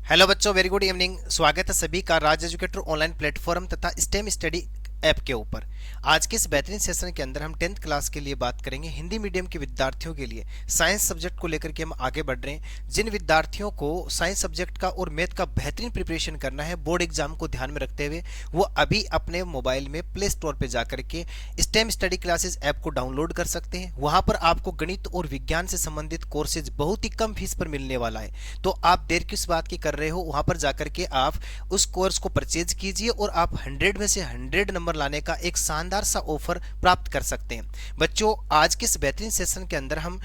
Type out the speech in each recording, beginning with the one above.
Hello बच्चों, very good evening. स्वागत है सभी का राज एजुकेटर ऑनलाइन प्लेटफॉर्म तथा स्टेम स्टडी ऐप के ऊपर। आज के इस बेहतरीन सेशन के अंदर हम 10th क्लास के लिए बात करेंगे। हिंदी मीडियम के विद्यार्थियों के लिए साइंस सब्जेक्ट को लेकर के हम आगे बढ़ रहे हैं। जिन विद्यार्थियों को साइंस सब्जेक्ट का और मैथ का बेहतरीन प्रिपरेशन करना है बोर्ड एग्जाम को ध्यान में रखते हुए, वो अभी अपने मोबाइल में प्ले स्टोर पर जाकर के स्टेम स्टडी क्लासेस ऐप को डाउनलोड कर सकते हैं। वहां पर आपको गणित और विज्ञान से संबंधित कोर्सेज बहुत ही कम फीस पर मिलने वाला है। तो आप देर किस बात की कर रहे हो, वहां पर जाकर के आप उस कोर्स को परचेज कीजिए और आप 100 में से 100 नंबर लाने का एक शानदार सा ऑफर प्राप्त कर सकते हैं। बच्चों, आज के इस बेहतरीन सेशन के अंदर हम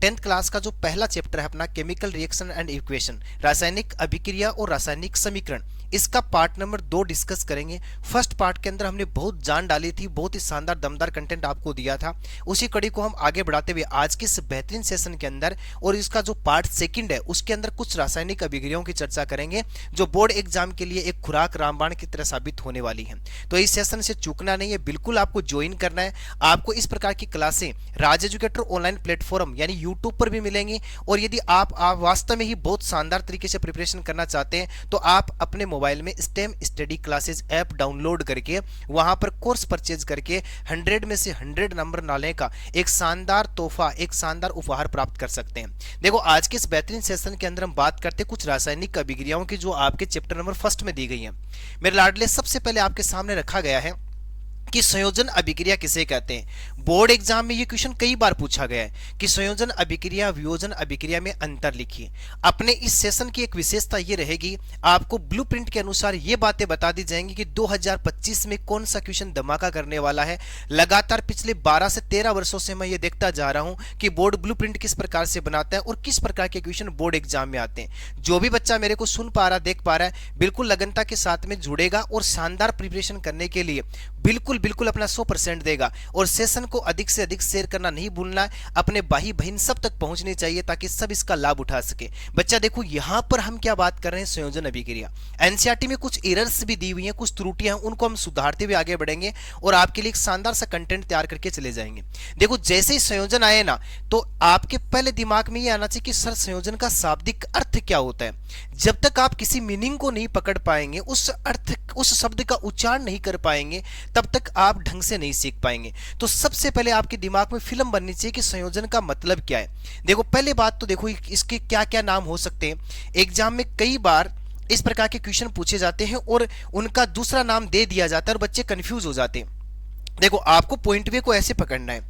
10th क्लास का जो पहला चैप्टर है अपना केमिकल रिएक्शन एंड इक्वेशन, रासायनिक अभिक्रिया और रासायनिक समीकरण, इसका पार्ट नंबर 2 डिस्कस करेंगे। फर्स्ट पार्ट के अंदर हमने बहुत जान डाली थी, बहुत ही शानदार दमदार कंटेंट आपको दिया था। उसी कड़ी को हम आगे बढ़ाते हुए आज के इस बेहतरीन सेशन के अंदर और इसका जो पार्ट सेकंड है उसके अंदर कुछ रासायनिक अभिक्रियाओं की चर्चा करेंगे जो बोर्ड एग्जाम के लिए एक खुराक रामबाण की तरह साबित होने वाली है। तो इस सेशन से चूकना नहीं है, बिल्कुल आपको ज्वाइन करना है। आपको इस प्रकार की क्लासें राज एजुकेटर ऑनलाइन प्लेटफॉर्म यानी यूट्यूब पर भी मिलेंगी। और यदि आप वास्तव में ही बहुत शानदार तरीके से प्रिपरेशन करना चाहते हैं तो आप अपने मोबाइल में stem study classes app download करके वहां पर कोर्स परचेज करके 100 में से 100 नंबर लाने का एक शानदार तोहफा, एक शानदार उपहार प्राप्त कर सकते हैं। देखो, आज के इस बेहतरीन सेशन के अंदर हम बात करते हैं कुछ रासायनिक अभिक्रियाओं की जो आपके चैप्टर नंबर फर्स्ट में दी गई है। मेरे लाडले, सबसे पहले आपके सामने रखा गया है कि संयोजन अभिक्रिया किसे कहते हैं। बोर्ड एग्जाम में यह क्वेश्चन कई बार पूछा गया है कि संयोजन अभिक्रिया वियोजन अभिक्रिया में अंतर लिखिए। अपने इस सेशन की एक विशेषता यह रहेगी, आपको ब्लूप्रिंट के अनुसार ये बातें बता दी जाएंगी कि 2025 में कौन सा क्वेश्चन धमाका करने वाला है। लगातार पिछले 12 से 13 वर्षों से मैं ये देखता जा रहा हूं कि बोर्ड ब्लूप्रिंट किस प्रकार से बनाता है और किस प्रकार के क्वेश्चन बोर्ड एग्जाम में आते हैं। जो भी बच्चा मेरे को सुन पा रहा, देख पा रहा है, बिल्कुल लगनता के साथ में जुड़ेगा और शानदार प्रिपरेशन करने के लिए बिल्कुल अपना 100% देगा। और सेशन को अधिक से अधिक शेयर करना नहीं भूलना है, अपने भाई बहन सब तक पहुंचनी चाहिए ताकि सब इसका लाभ उठा सके। बच्चा देखो, यहां पर हम क्या बात कर रहे हैं, संयोजन अभिक्रिया। एनसीईआरटी में कुछ एरर्स भी दी हुई हैं, कुछ त्रुटियां हैं, उनको हम सुधारते हुए आगे बढ़ेंगे और आपके लिए एक शानदार सा कंटेंट तैयार करके चले जाएंगे। देखो, जैसे ही संयोजन आए ना तो आपके पहले दिमाग में ये आना चाहिए कि सर संयोजन का शाब्दिक अर्थ क्या होता है। जब तक आप किसी मीनिंग को नहीं पकड़ पाएंगे, उस अर्थ, उस शब्द का उच्चारण नहीं कर पाएंगे, तब तक आप ढंग से नहीं सीख पाएंगे। तो सबसे पहले आपके दिमाग में फिल्म बननी चाहिए कि संयोजन का मतलब क्या है। देखो, पहले बात तो देखो इसके क्या क्या नाम हो सकते हैं। एग्जाम में कई बार इस प्रकार के क्वेश्चन पूछे जाते हैं और उनका दूसरा नाम दे दिया जाता है और बच्चे कंफ्यूज हो जाते हैं। देखो, आपको पॉइंट वे को ऐसे पकड़ना है,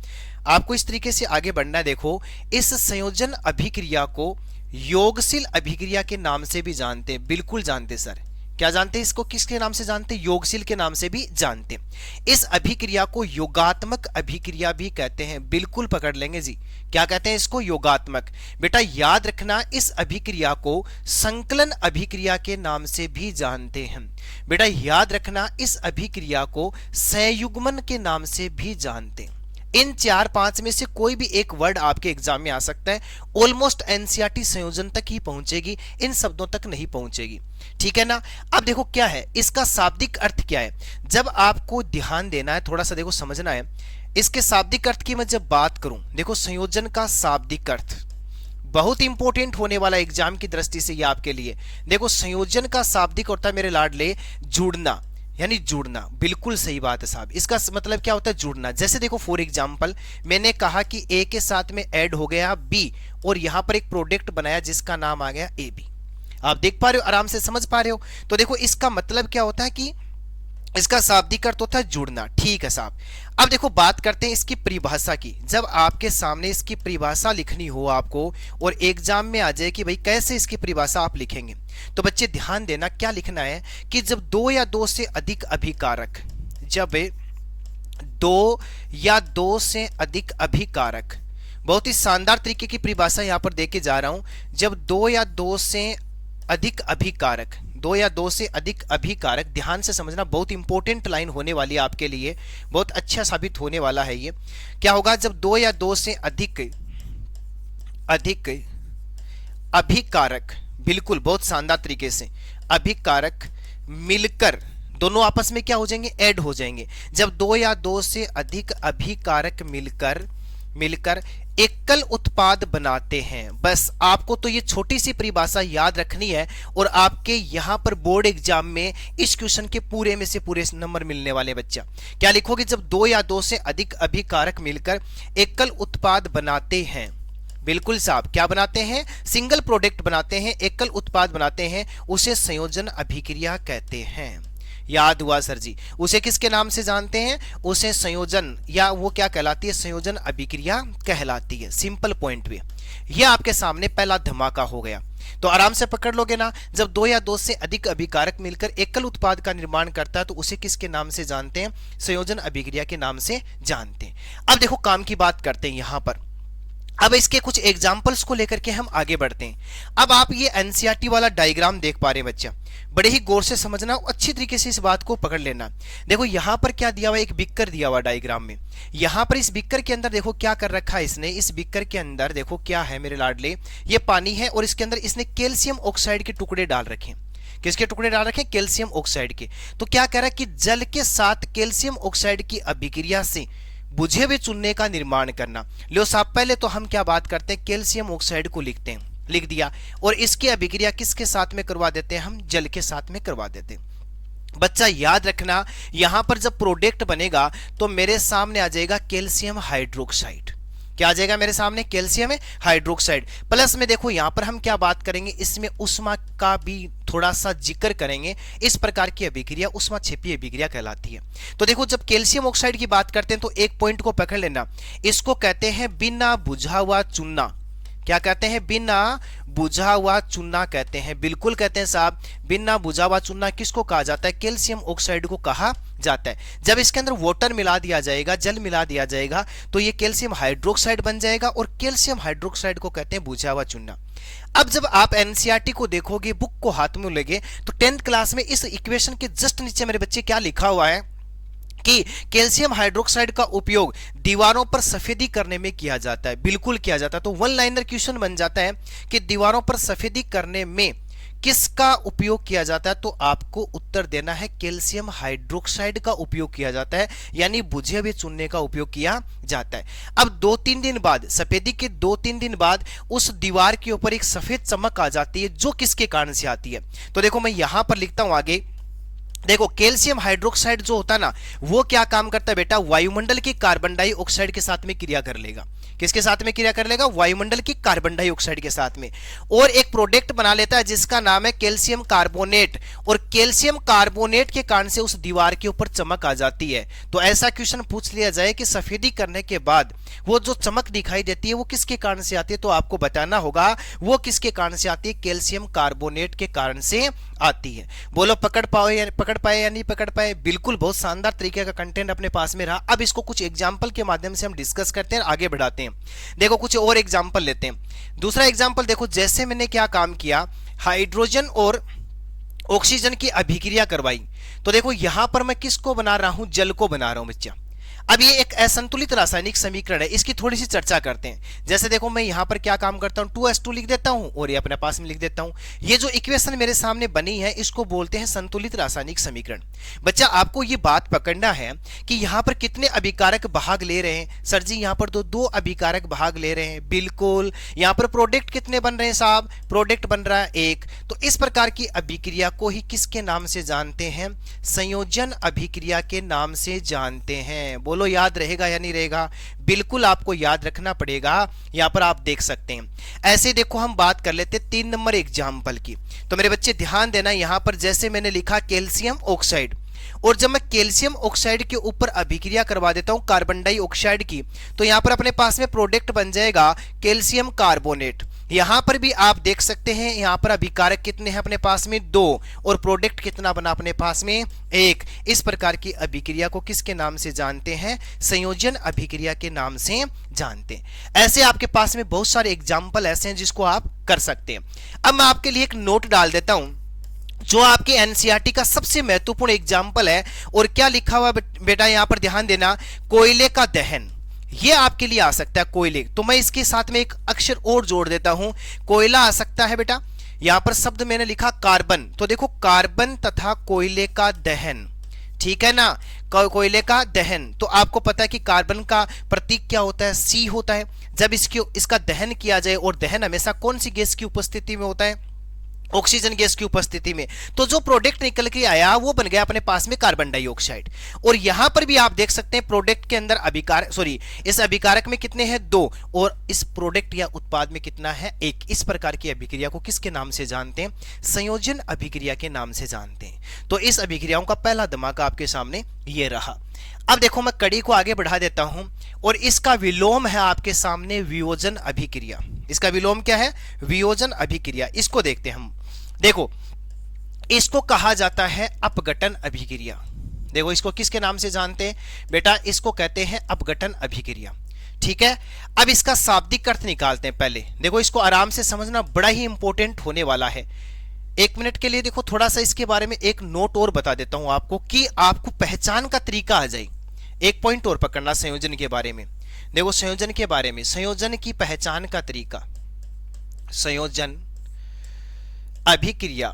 आपको इस तरीके से आगे बढ़ना है। देखो, इस संयोजन अभिक्रिया को योगशील अभिक्रिया के नाम से भी जानते हैं। बिल्कुल जानते सर, क्या जानते हैं इसको, किसके नाम से जानते हैं, योगशील के नाम से भी जानते हैं। इस अभिक्रिया को योगात्मक अभिक्रिया भी कहते हैं। बिल्कुल पकड़ लेंगे जी, क्या कहते हैं इसको, योगात्मक। बेटा याद रखना, इस अभिक्रिया को संकलन अभिक्रिया के नाम से भी जानते हैं। बेटा याद रखना, इस अभिक्रिया को संयुग्मन के नाम से भी जानते हैं। इन 4-5 में से कोई भी एक वर्ड आपके एग्जाम में आ सकता है। ऑलमोस्ट एनसीईआरटी संयोजन तक ही पहुंचेगी, इन शब्दों तक नहीं पहुंचेगी। ठीक है ना। अब देखो क्या है इसका शाब्दिक अर्थ क्या है, जब आपको ध्यान देना है, थोड़ा सा देखो समझना है। इसके शाब्दिक अर्थ की मैं जब बात करूं, देखो संयोजन का शाब्दिक अर्थ बहुत इंपॉर्टेंट होने वाला एग्जाम की दृष्टि से ये आपके लिए। देखो, संयोजन का शाब्दिक होता है मेरे लाडले जुड़ना, यानी जुड़ना। बिल्कुल सही बात है साहब, इसका मतलब क्या होता है, जुड़ना। जैसे देखो फॉर एग्जांपल मैंने कहा कि ए के साथ में ऐड हो गया बी और यहां पर एक प्रोडक्ट बनाया जिसका नाम आ गया ए बी। आप देख पा रहे हो, आराम से समझ पा रहे हो। तो देखो इसका मतलब क्या होता है कि इसका शाब्दिक अर्थ होता है जुड़ना। ठीक है साहब। अब देखो बात करते हैं इसकी परिभाषा की। जब आपके सामने इसकी परिभाषा लिखनी हो आपको और एग्जाम में आ जाए कि भाई कैसे इसकी परिभाषा आप लिखेंगे, तो बच्चे ध्यान देना क्या लिखना है कि जब 2 या 2 से अधिक अभिकारक, जब 2 या 2 से अधिक अभिकारक, बहुत ही शानदार तरीके की परिभाषा यहां पर देके जा रहा हूं। जब 2 या 2 से अधिक अभिकारक, 2 या 2 से अधिक अभिकारक, ध्यान से समझना, बहुत इंपॉर्टेंट लाइन होने वाली है आपके लिए, बहुत अच्छा साबित होने वाला है ये। क्या होगा जब 2 या 2 से अधिक अभिकारक, बिल्कुल बहुत शानदार तरीके से, अभिकारक मिलकर दोनों आपस में क्या हो जाएंगे, ऐड हो जाएंगे। जब 2 या 2 से अधिक अभिकारक मिलकर एकल उत्पाद बनाते हैं। बस आपको तो ये छोटी सी परिभाषा याद रखनी है और आपके यहां पर बोर्ड एग्जाम में इस क्वेश्चन के पूरे में से पूरे नंबर मिलने वाले। बच्चा क्या लिखोगे? जब दो या दो से अधिक अभिकारक मिलकर एकल उत्पाद बनाते हैं। बिल्कुल साहब, क्या बनाते हैं? सिंगल प्रोडक्ट बनाते हैं, एकल उत्पाद बनाते हैं, उसे संयोजन अभिक्रिया कहते हैं। याद हुआ सर जी? उसे किसके नाम से जानते हैं? उसे संयोजन, या वो क्या कहलाती है? संयोजन अभिक्रिया कहलाती है। सिंपल पॉइंट पे ये आपके सामने पहला धमाका हो गया, तो आराम से पकड़ लोगे ना। जब दो या दो से अधिक अभिकारक मिलकर एकल उत्पाद का निर्माण करता है तो उसे किसके नाम से जानते हैं? संयोजन अभिक्रिया के नाम से जानते हैं। अब देखो काम की बात करते हैं यहां पर। अब इसके कुछ एग्जाम्पल्स को लेकर के हम आगे बढ़ते हैं। अब आप ये एनसीईआरटी वाला डायग्राम देख पा रहे हैं बच्चा, बड़े ही गौर से समझना, अच्छी तरीके से इस बात को पकड़ लेना। देखो यहां पर क्या दिया हुआ है? एक बिक्कर दिया हुआ डायग्राम में। यहां पर इस बिक्कर के अंदर देखो क्या कर रखा है इसने। इस बिक्कर के अंदर देखो क्या है मेरे लाडले, ये पानी है और इसके अंदर इसने कैल्शियम ऑक्साइड के टुकड़े डाल रखे हैं। किसके टुकड़े डाल रखे हैं? कैल्शियम ऑक्साइड के। तो क्या कह रहा है कि जल के साथ कैल्शियम ऑक्साइड की अभिक्रिया से बुझे हुए चूने का निर्माण करना। लो साहब, पहले तो हम क्या बात करते हैं? कैल्शियम ऑक्साइड को लिखते हैं, लिख दिया, और इसकी अभिक्रिया किसके साथ में करवा देते हैं? हम जल के साथ में करवा देते हैं। बच्चा याद रखना, यहां पर जब प्रोडक्ट बनेगा तो मेरे सामने आ जाएगा कैल्शियम हाइड्रोक्साइड। क्या आ जाएगा मेरे सामने? Calcium hydroxide. प्लस में देखो यहां पर हम क्या बात करेंगे? इसमें उष्मा का भी थोड़ा सा जिक्र करेंगे। इस प्रकार की अभिक्रिया उष्मा क्षेपीय अभिक्रिया कहलाती है। तो देखो जब कैल्शियम ऑक्साइड की बात करते हैं तो एक पॉइंट को पकड़ लेना, इसको कहते हैं बिना बुझा हुआ चूना। क्या कहते हैं? बिना बुझा हुआ चूना कहते हैं। बिल्कुल कहते हैं साहब, बिना बुझा हुआ चूना किसको कहा जाता है? कैल्शियम ऑक्साइड को कहा जाता है। जब इसके अंदर वाटर मिला दिया जाएगा, जल मिला दिया जाएगा, तो ये कैल्शियम हाइड्रोक्साइड बन जाएगा और कैल्शियम हाइड्रोक्साइड को कहते हैं बुझा हुआ चूना। अब जब आप एनसीईआरटी को देखोगे, बुक को हाथ में लेगे, तो 10th क्लास में इस इक्वेशन के जस्ट नीचे मेरे बच्चे क्या लिखा हुआ है कि कैल्शियम हाइड्रोक्साइड का उपयोग दीवारों पर सफेदी करने में किया जाता है। बिल्कुल किया जाता है। तो वन लाइनर क्वेश्चन बन जाता है कि दीवारों पर सफेदी करने में किसका उपयोग किया जाता है? तो आपको उत्तर देना है कैल्शियम हाइड्रोक्साइड का उपयोग किया जाता है, यानी बुझे हुए चूने का उपयोग किया जाता है। अब 2-3 दिन बाद, सफेदी के 2-3 दिन बाद उस दीवार के ऊपर एक सफेद चमक आ जाती है, जो किसके कारण से आती है? तो देखो मैं यहां पर लिखता हूं आगे। देखो कैल्शियम हाइड्रोक्साइड जो होता है ना, वो क्या काम करता है बेटा? वायुमंडल की कार्बन डाइऑक्साइड के साथ में क्रिया कर लेगा। किसके साथ में क्रिया कर लेगा? वायुमंडल की कार्बन डाइऑक्साइड के साथ में, और एक प्रोडक्ट बना लेता है जिसका नाम है कैल्शियम कार्बोनेट। और कैल्शियम कार्बोनेट के कारण से उस दीवार के ऊपर चमक आ जाती है। तो ऐसा क्वेश्चन पूछ लिया जाए कि सफेदी करने के बाद वो जो चमक दिखाई देती है वो किसके कारण से आती है? तो आपको बताना होगा वो किसके कारण से आती है? कैल्शियम कार्बोनेट के कारण से आती है। बोलो पकड़ पाए या नहीं पकड़ पाए? बिल्कुल, बहुत शानदार तरीके का कंटेंट अपने पास में रहा। अब इसको कुछ एग्जांपल के माध्यम से हम डिस्कस करते हैं, आगे बढ़ाते हैं। देखो कुछ और एग्जांपल लेते हैं। दूसरा एग्जांपल देखो, जैसे मैंने क्या काम किया, हाइड्रोजन और ऑक्सीजन की अभिक्रिया करवाई। तो देखो यहां पर मैं किसको बना रहा हूं? जल को बना रहा हूं बच्चा। अब ये एक असंतुलित रासायनिक समीकरण है, इसकी थोड़ी सी चर्चा करते हैं। जैसे देखो मैं यहां पर क्या काम करता हूं, 2s2 लिख देता हूं और ये अपने पास में लिख देता हूं। ये जो इक्वेशन मेरे सामने बनी है इसको बोलते हैं संतुलित रासायनिक समीकरण। बच्चा आपको ये बात पकड़ना है कि यहां पर कितने अभिकारक भाग ले रहे हैं? सर जी यहां पर तो 2 अभिकारक भाग ले रहे हैं। बिल्कुल। यहां पर प्रोडक्ट कितने बन रहे हैं साहब? प्रोडक्ट बन रहा है 1। तो इस प्रकार की अभिक्रिया को ही किसके नाम से जानते हैं? संयोजन अभिक्रिया के नाम से जानते हैं। बोलो याद रहेगा या नहीं रहेगा? बिल्कुल आपको याद रखना पड़ेगा। यहां पर आप देख सकते हैं। ऐसे देखो हम बात कर लेते 3 नंबर एग्जाम्पल की। तो मेरे बच्चे ध्यान देना, यहां पर जैसे मैंने लिखा कैल्शियम ऑक्साइड, और जब मैं कैल्शियम ऑक्साइड के ऊपर अभिक्रिया करवा देता हूं कार्बन डाइऑक्साइड की, तो यहां पर अपने पास में प्रोडक्ट बन जाएगा कैल्शियम कार्बोनेट। यहां पर भी आप देख सकते हैं, यहां पर अभिकारक कितने हैं अपने पास में? 2, और प्रोडक्ट कितना बना अपने पास में? 1। इस प्रकार की अभिक्रिया को किसके नाम से जानते हैं? संयोजन अभिक्रिया के नाम से जानते हैं। ऐसे आपके पास में बहुत सारे एग्जाम्पल ऐसे हैं जिसको आप कर सकते हैं। अब मैं आपके लिए एक नोट डाल देता हूं जो आपके एनसीईआरटी का सबसे महत्वपूर्ण एग्जाम्पल है। और क्या लिखा हुआ बेटा? यहां पर ध्यान देना, कोयले का दहन। ये आपके लिए आ सकता है कोयले। तो मैं इसके साथ में एक अक्षर और जोड़ देता हूं, कोयला आ सकता है बेटा। यहां पर शब्द मैंने लिखा कार्बन। तो देखो कार्बन तथा कोयले का दहन, ठीक है ना? कोयले का दहन, तो आपको पता है कि कार्बन का प्रतीक क्या होता है, सी होता है। जब इसका दहन किया जाए, और दहन हमेशा कौन सी गैस की उपस्थिति में होता है, ऑक्सीजन गैस की उपस्थिति में, तो जो प्रोडक्ट निकल के आया वो बन गया अपने पास में कार्बन डाइऑक्साइड। और यहां पर भी आप देख सकते हैं प्रोडक्ट के अंदर अभिकारक, सॉरी, इस अभिकारक में कितने हैं, 2, और इस प्रोडक्ट या उत्पाद में कितना है, 1। इस प्रकार की अभिक्रिया को किसके नाम से जानते हैं, संयोजन अभिक्रिया के नाम से जानते हैं। तो इस अभिक्रियाओं का पहला धमाका आपके सामने ये रहा। अब देखो मैं कड़ी को आगे बढ़ा देता हूं, और इसका विलोम है आपके सामने वियोजन अभिक्रिया। इसका विलोम क्या है, वियोजन अभिक्रिया। इसको देखते हैं हम। देखो, इसको कहा जाता है अपघटन अभिक्रिया। देखो, इसको किसके नाम से जानते हैं बेटा, इसको कहते हैं अपघटन अभिक्रिया। ठीक है, अब इसका शाब्दिक अर्थ निकालते हैं। पहले देखो, इसको आराम से समझना बड़ा ही इंपॉर्टेंट होने वाला है। 1 मिनट के लिए देखो, थोड़ा सा इसके बारे में एक नोट और बता देता हूं आपको, कि आपको पहचान का तरीका आ जाए। एक पॉइंट और पकड़ना संयोजन के बारे में। देखो, संयोजन के बारे में, संयोजन की पहचान का तरीका, संयोजन अभिक्रिया,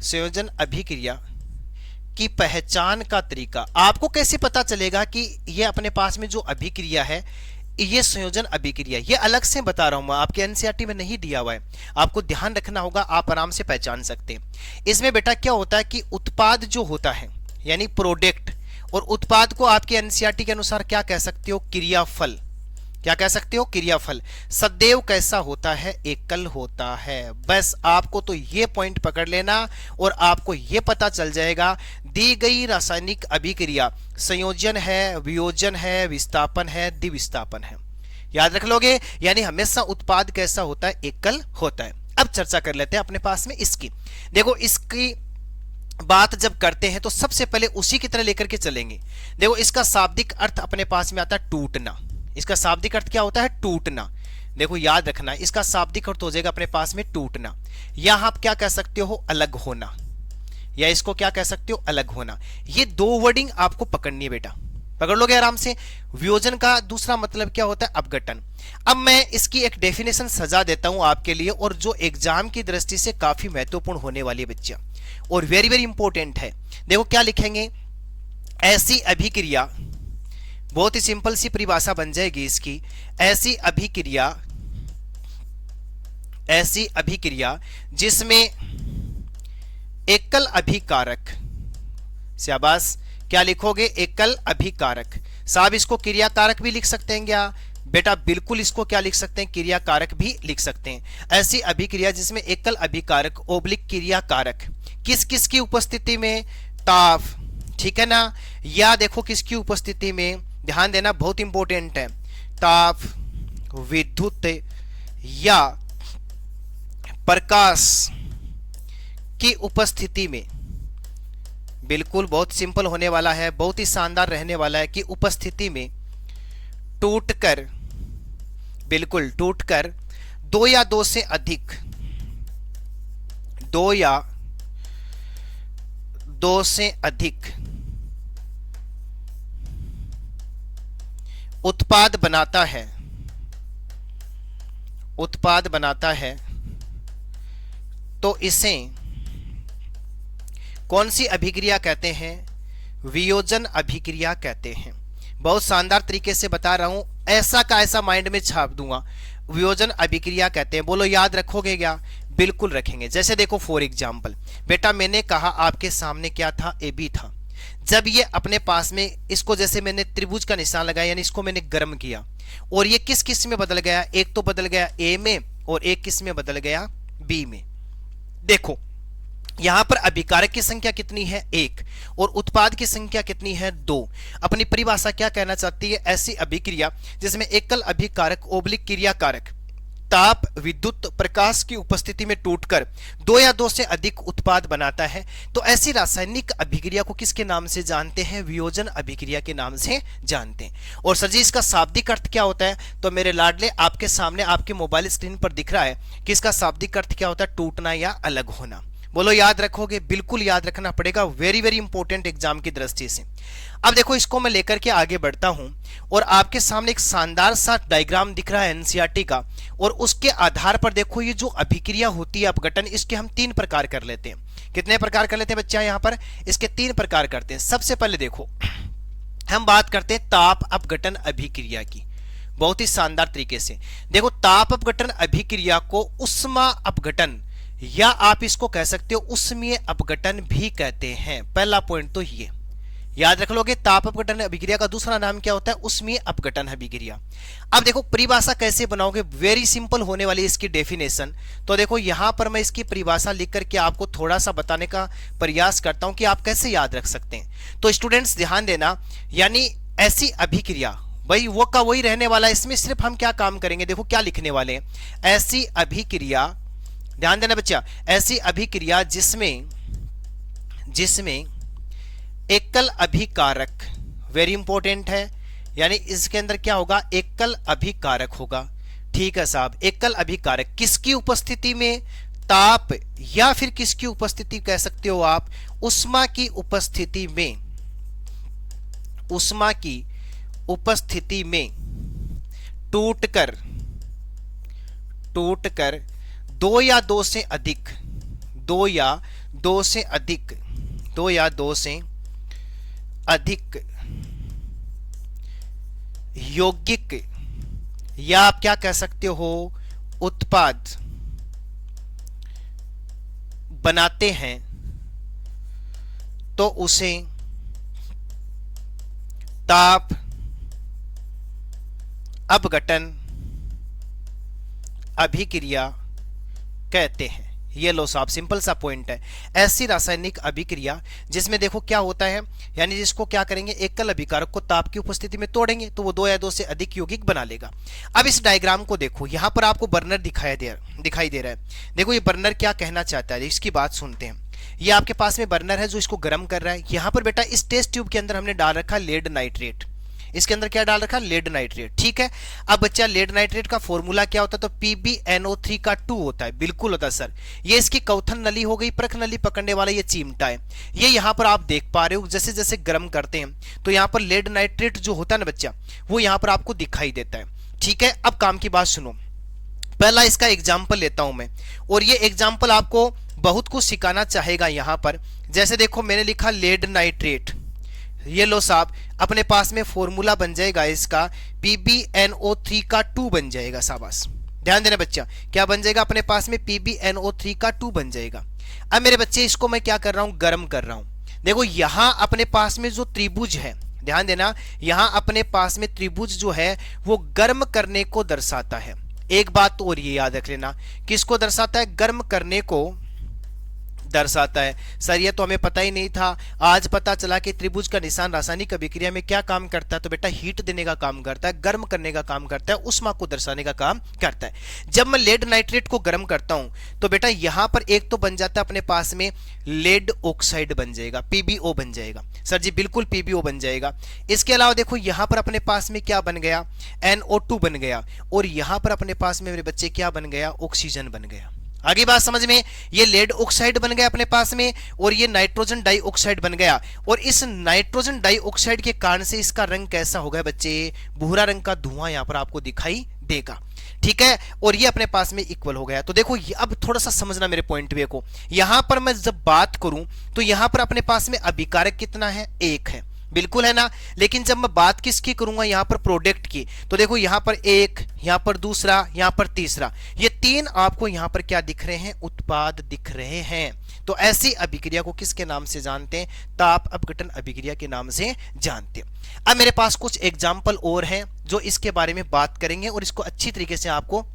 संयोजन अभिक्रिया की पहचान का तरीका। आपको कैसे पता चलेगा कि यह अपने पास में जो अभिक्रिया है ये संयोजन अभिक्रिया, ये अलग से बता रहा हूं मैं, आपके एनसीईआरटी में नहीं दिया हुआ है, आपको ध्यान रखना होगा, आप आराम से पहचान सकते हैं। इसमें बेटा क्या होता है कि उत्पाद जो होता है, यानी प्रोडक्ट, और उत्पाद को आपके एनसीईआरटी के अनुसार क्या कह सकते हो, क्रियाफल। क्या कह सकते हो, क्रियाफल। सदैव कैसा होता है, एकल होता है। बस आपको तो ये पॉइंट पकड़ लेना, और आपको ये पता चल जाएगा दी गई रासायनिक अभिक्रिया संयोजन है, वियोजन है, विस्थापन है, द्विविस्थापन है। याद रख लोगे, यानी हमेशा उत्पाद कैसा होता है, एकल होता है। अब चर्चा कर लेते हैं अपने पास में इसकी। देखो, इसकी बात जब करते हैं तो सबसे पहले उसी की तरह लेकर के चलेंगे। देखो, इसका शाब्दिक अर्थ अपने पास में आता है टूटना। इसका शाब्दिक अर्थ क्या होता है, टूटना। देखो, याद रखना, इसका शाब्दिक अर्थ हो जाएगा अपने पास में टूटना, या आप क्या कह सकते हो, अलग होना, या इसको क्या कह सकते हो, अलग होना। ये 2 वर्डिंग आपको पकड़नी है बेटा, पकड़ लोगे आराम से। वियोजन का दूसरा मतलब क्या होता है, अपघटन। अब मैं इसकी एक डेफिनेशन सजा देता हूं आपके लिए, और जो एग्जाम की दृष्टि से काफी महत्वपूर्ण होने वाली है बच्चा, और वेरी वेरी इंपॉर्टेंट है। देखो क्या लिखेंगे, ऐसी अभिक्रिया, बहुत ही सिंपल सी परिभाषा बन जाएगी इसकी, ऐसी अभिक्रिया जिसमें एकल अभिकारक, शाबाश, क्या लिखोगे, एकल अभिकारक। साहब, इसको क्रियाकारक भी लिख सकते हैं क्या बेटा, बिल्कुल, इसको क्या लिख सकते हैं, क्रियाकारक भी लिख सकते हैं। ऐसी अभिक्रिया जिसमें एकल अभिकारक ओब्लिक क्रियाकारक, किस किस की उपस्थिति में, ताप, ठीक है ना, या देखो किसकी उपस्थिति में, ध्यान देना बहुत इंपॉर्टेंट है, ताप, विद्युत या प्रकाश की उपस्थिति में। बिल्कुल बहुत सिंपल होने वाला है, बहुत ही शानदार रहने वाला है कि उपस्थिति में टूटकर, बिल्कुल टूटकर 2 या 2 से अधिक, 2 या 2 से अधिक उत्पाद बनाता है, उत्पाद बनाता है, तो इसे कौन सी अभिक्रिया कहते हैं, वियोजन अभिक्रिया कहते हैं। बहुत शानदार तरीके से बता रहा हूं, ऐसा का ऐसा माइंड में छाप दूंगा, वियोजन अभिक्रिया कहते हैं। बोलो याद रखोगे क्या, बिल्कुल रखेंगे। जैसे देखो फॉर एग्जाम्पल बेटा, मैंने कहा आपके सामने क्या था, ए बी था। जब ये अपने पास में, इसको जैसे मैंने त्रिभुज का निशान लगाया, यानी इसको मैंने गर्म किया, और ये किस किस में बदल गया, एक तो बदल गया ए में, और एक किस में बदल गया, बी में। देखो यहां पर अभिकारक की संख्या कितनी है, 1, और उत्पाद की संख्या कितनी है, 2। अपनी परिभाषा क्या कहना चाहती है, ऐसी अभिक्रिया जिसमें एकल अभिकारक ओब्लिक क्रियाकारक ताप, विद्युत, प्रकाश की उपस्थिति में टूटकर 2 या 2 से अधिक उत्पाद बनाता है। तो ऐसी रासायनिक अभिक्रिया को किसके नाम से जानते हैं, वियोजन अभिक्रिया के नाम से जानते हैं। और सर जी इसका शाब्दिक अर्थ क्या होता है, तो मेरे लाडले आपके सामने आपके मोबाइल स्क्रीन पर दिख रहा है कि इसका शाब्दिक अर्थ क्या होता है, टूटना या अलग होना। बोलो याद रखोगे? बिल्कुल याद रखना पड़ेगा, वेरी वेरी इंपॉर्टेंट एग्जाम की दृष्टि से। अब देखो इसको मैं लेकर के आगे बढ़ता हूं और आपके सामने एक शानदार सा डायग्राम दिख रहा है एनसीईआरटी का, और उसके आधार पर देखो ये जो अभिक्रिया होती है अपघटन, इसके हम 3 प्रकार कर लेते हैं। कितने प्रकार कर लेते हैं बच्चा? यहां पर इसके 3 प्रकार करते हैं। सबसे पहले देखो हम बात करते हैं ताप अपघटन अभिक्रिया की, बहुत ही शानदार तरीके से। देखो ताप अपघटन अभिक्रिया को उष्मा अपघटन या आप इसको कह सकते हो उष्मीय अपघटन भी कहते हैं। पहला पॉइंट तो ये याद रख लोगे। ताप अपघटन अभिक्रिया का दूसरा नाम क्या होता है? उष्मीय अपघटन अभिक्रिया। अब देखो परिभाषा कैसे बनाओगे? वेरी सिंपल होने वाली इसकी डेफिनेशन। तो देखो यहां पर मैं इसकी परिभाषा लिख करके आपको थोड़ा सा बताने का प्रयास करता हूं कि आप कैसे याद रख सकते हैं। तो स्टूडेंट्स ध्यान देना, यानी ऐसी अभिक्रिया भाई वो का वही रहने वाला है। इसमें सिर्फ हम क्या काम करेंगे, देखो क्या लिखने वाले हैं। ऐसी अभिक्रिया, ध्यान देना बच्चा, ऐसी अभिक्रिया जिसमें एकल अभिकारक, वेरी इंपॉर्टेंट है, यानी इसके अंदर क्या होगा? एकल अभिकारक होगा। ठीक है साहब, एकल अभिकारक किसकी उपस्थिति में? ताप या फिर किसकी उपस्थिति कह सकते हो आप? उष्मा की उपस्थिति में, उष्मा की उपस्थिति में टूटकर दो या दो से अधिक यौगिक, या आप क्या कह सकते हो उत्पाद बनाते हैं, तो उसे ताप अपघटन अभिक्रिया कहते हैं। ये लो साहब, सिंपल सा पॉइंट है। ऐसी रासायनिक अभिक्रिया जिसमें देखो क्या होता है, यानी जिसको क्या करेंगे, एकल अभिकारक को ताप की उपस्थिति में तोड़ेंगे तो वो 2 या 2 से अधिक यौगिक बना लेगा। अब इस डायग्राम को देखो, यहां पर आपको बर्नर दिखाई दे रहा है। देखो ये बर्नर क्या कहना चाहता है, इसकी बात सुनते हैं। ये आपके पास में बर्नर है जो इसको गर्म कर रहा है। यहां पर बेटा इस टेस्ट ट्यूब के अंदर हमने डाल रखा लेड नाइट्रेट। इसके अंदर क्या डाल रखा? Lead nitrate. ठीक है, अब बच्चा लेड नाइट्रेट का फॉर्मूला क्या होता है? तो PbNO3 का 2 होता है। बिल्कुल होता है सर। ये इसकी कौथन नली हो गई, प्रख नली पकड़ने वाला ये चिमटा है। ये यहां पर आप देख पा रहे हो, जैसे जैसे गर्म करते हैं तो यहां पर लेड नाइट्रेट जो होता है ना बच्चा, वो यहां पर आपको दिखाई देता है। ठीक है, अब काम की बात सुनो। पहला इसका एग्जाम्पल लेता हूं मैं, और ये एग्जाम्पल आपको बहुत कुछ सिखाना चाहेगा यहां पर। जैसे देखो मैंने लिखा लेड नाइट्रेट, ये लो साहब, अपने पास में फॉर्मूला बन जाएगा इसका PbNO3 का 2 बन जाएगा। शाबाश, ध्यान देना बच्चा, क्या बन जाएगा अपने पास में? PbNO3 का 2 बन जाएगा। अब मेरे बच्चे इसको मैं क्या कर रहा हूं? गर्म कर रहा हूं। देखो यहां अपने पास में जो त्रिभुज है, ध्यान देना, यहां अपने पास में त्रिभुज जो है वो गर्म करने को दर्शाता है। एक बात तो और ये याद रख लेना, किसको दर्शाता है? गर्म करने को दर्शाता है। सर ये तो हमें पता ही नहीं था, आज पता चला कि त्रिभुज का निशान रासायनिक अभिक्रिया में क्या काम करता है? तो बेटा हीट देने का काम करता है, गर्म करने का काम करता है, उष्मा को दर्शाने का काम करता है। जब मैं लेड नाइट्रेट को गर्म करता हूं तो बेटा यहां पर एक तो बन जाता है अपने पास में लेड ऑक्साइड बन जाएगा, PbO बन जाएगा। सर जी बिल्कुल PbO बन जाएगा। इसके अलावा देखो यहां पर अपने पास में क्या बन गया? NO2 बन गया, और यहां पर अपने पास में मेरे बच्चे क्या बन गया? ऑक्सीजन बन गया। आगे बात समझ में? ये लेड ऑक्साइड बन गया अपने पास में, और ये नाइट्रोजन डाइऑक्साइड बन गया, और इस नाइट्रोजन डाइऑक्साइड के कारण से इसका रंग कैसा हो गया बच्चे? भूरा रंग का धुआं यहां पर आपको दिखाई देगा। ठीक है, और ये अपने पास में इक्वल हो गया। तो देखो अब थोड़ा सा समझना मेरे पॉइंट वे को। यहां पर मैं जब बात करूं तो यहां पर अपने पास में अभिकारक कितना है? 1 है। बिल्कुल है ना। लेकिन जब मैं बात किसकी करूंगा? यहां पर प्रोडक्ट की, तो देखो यहां पर 1, यहां पर दूसरा, यहां पर तीसरा, ये 3 आपको यहां पर क्या दिख रहे हैं? उत्पाद दिख रहे हैं। तो ऐसी अभिक्रिया को किसके नाम से जानते हैं? ताप अपघटन अभिक्रिया के नाम से जानते हैं। अब मेरे पास कुछ एग्जाम्पल और हैं जो इसके बारे में बात करेंगे, और इसको अच्छी तरीके से आपको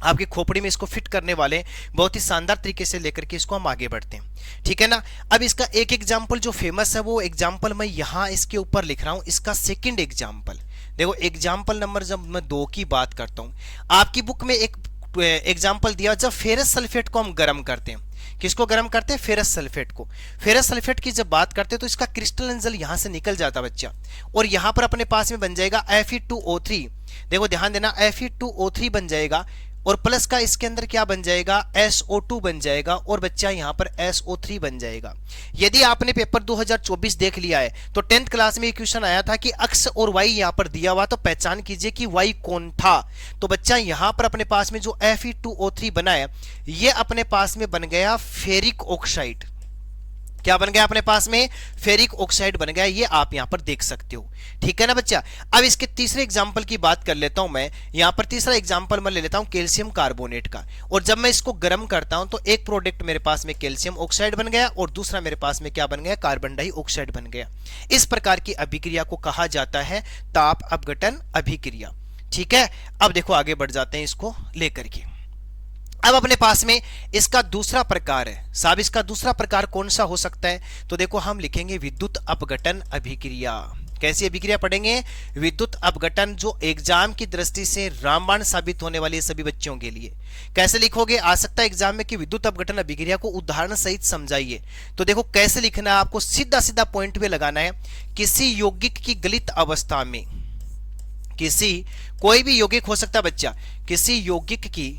आपकी खोपड़ी में इसको फिट करने वाले बहुत ही शानदार तरीके से लेकर के इसको हम आगे बढ़ते हैं। ठीक है ना। अब इसका एक एग्जाम्पल जो फेमस है वो एग्जाम्पल मैं यहां इसके ऊपर लिख रहा हूं। इसका सेकंड एग्जाम्पल देखो, एग्जाम्पल नंबर जब मैं 2 की बात करता हूं, आपकी बुक में एक एग्जाम्पल दिया जब फेरस सल्फेट को हम गर्म करते हैं। किसको गर्म करते हैं? फेरस सल्फेट को। फेरस सल्फेट की जब बात करते हैं तो इसका क्रिस्टलन जल यहां से निकल जाता बच्चा, और यहां पर अपने पास में बन जाएगा Fe2O3। देखो ध्यान देना, Fe2O3 बन जाएगा, और प्लस का इसके अंदर क्या बन जाएगा, SO2 बन जाएगा, और बच्चा यहाँ पर SO3 बन जाएगा। यदि आपने पेपर 2024 देख लिया है तो 10th क्लास में क्वेश्चन आया था कि अक्स और वाई यहाँ पर दिया हुआ, तो पहचान कीजिए कि वाई कौन था। तो बच्चा यहाँ पर अपने पास में जो Fe2O3 बना है, ये अपने पास में बन गया फेरिक ऑक्साइड। क्या बन गया अपने पास में, फेरिक ऑक्साइड बन गया, ये आप यहां पर देख सकते हो। ठीक है ना बच्चा। अब इसके तीसरे एग्जांपल की बात कर लेता हूं मैं। यहां पर तीसरा एग्जांपल मैं ले लेता हूं कैल्शियम कार्बोनेट का, और जब मैं इसको गर्म करता हूं तो एक प्रोडक्ट मेरे पास में कैल्शियम ऑक्साइड बन गया और दूसरा मेरे पास में क्या बन गया, कार्बन डाइऑक्साइड बन गया। इस प्रकार की अभिक्रिया को कहा जाता है ताप अपघटन अभिक्रिया। ठीक है, अब देखो आगे बढ़ जाते हैं इसको लेकर के। अब अपने पास में इसका दूसरा प्रकार है साहब, इसका दूसरा प्रकार कौन सा हो सकता है, तो देखो हम लिखेंगे विद्युत अपघटन अभिक्रिया। कैसी अभिक्रिया पढ़ेंगे, विद्युत अपघटन, जो एग्जाम की दृष्टि से रामबाण साबित होने वाली है सभी बच्चों के लिए। कैसे लिखोगे, आ सकता है एग्जाम में कि विद्युत अपघटन अभिक्रिया को उदाहरण सहित समझाइए। तो देखो कैसे लिखना है, आपको सीधा सीधा पॉइंट पे लगाना है। किसी यौगिक की गलित अवस्था में, किसी कोई भी यौगिक हो सकता है बच्चा, किसी यौगिक की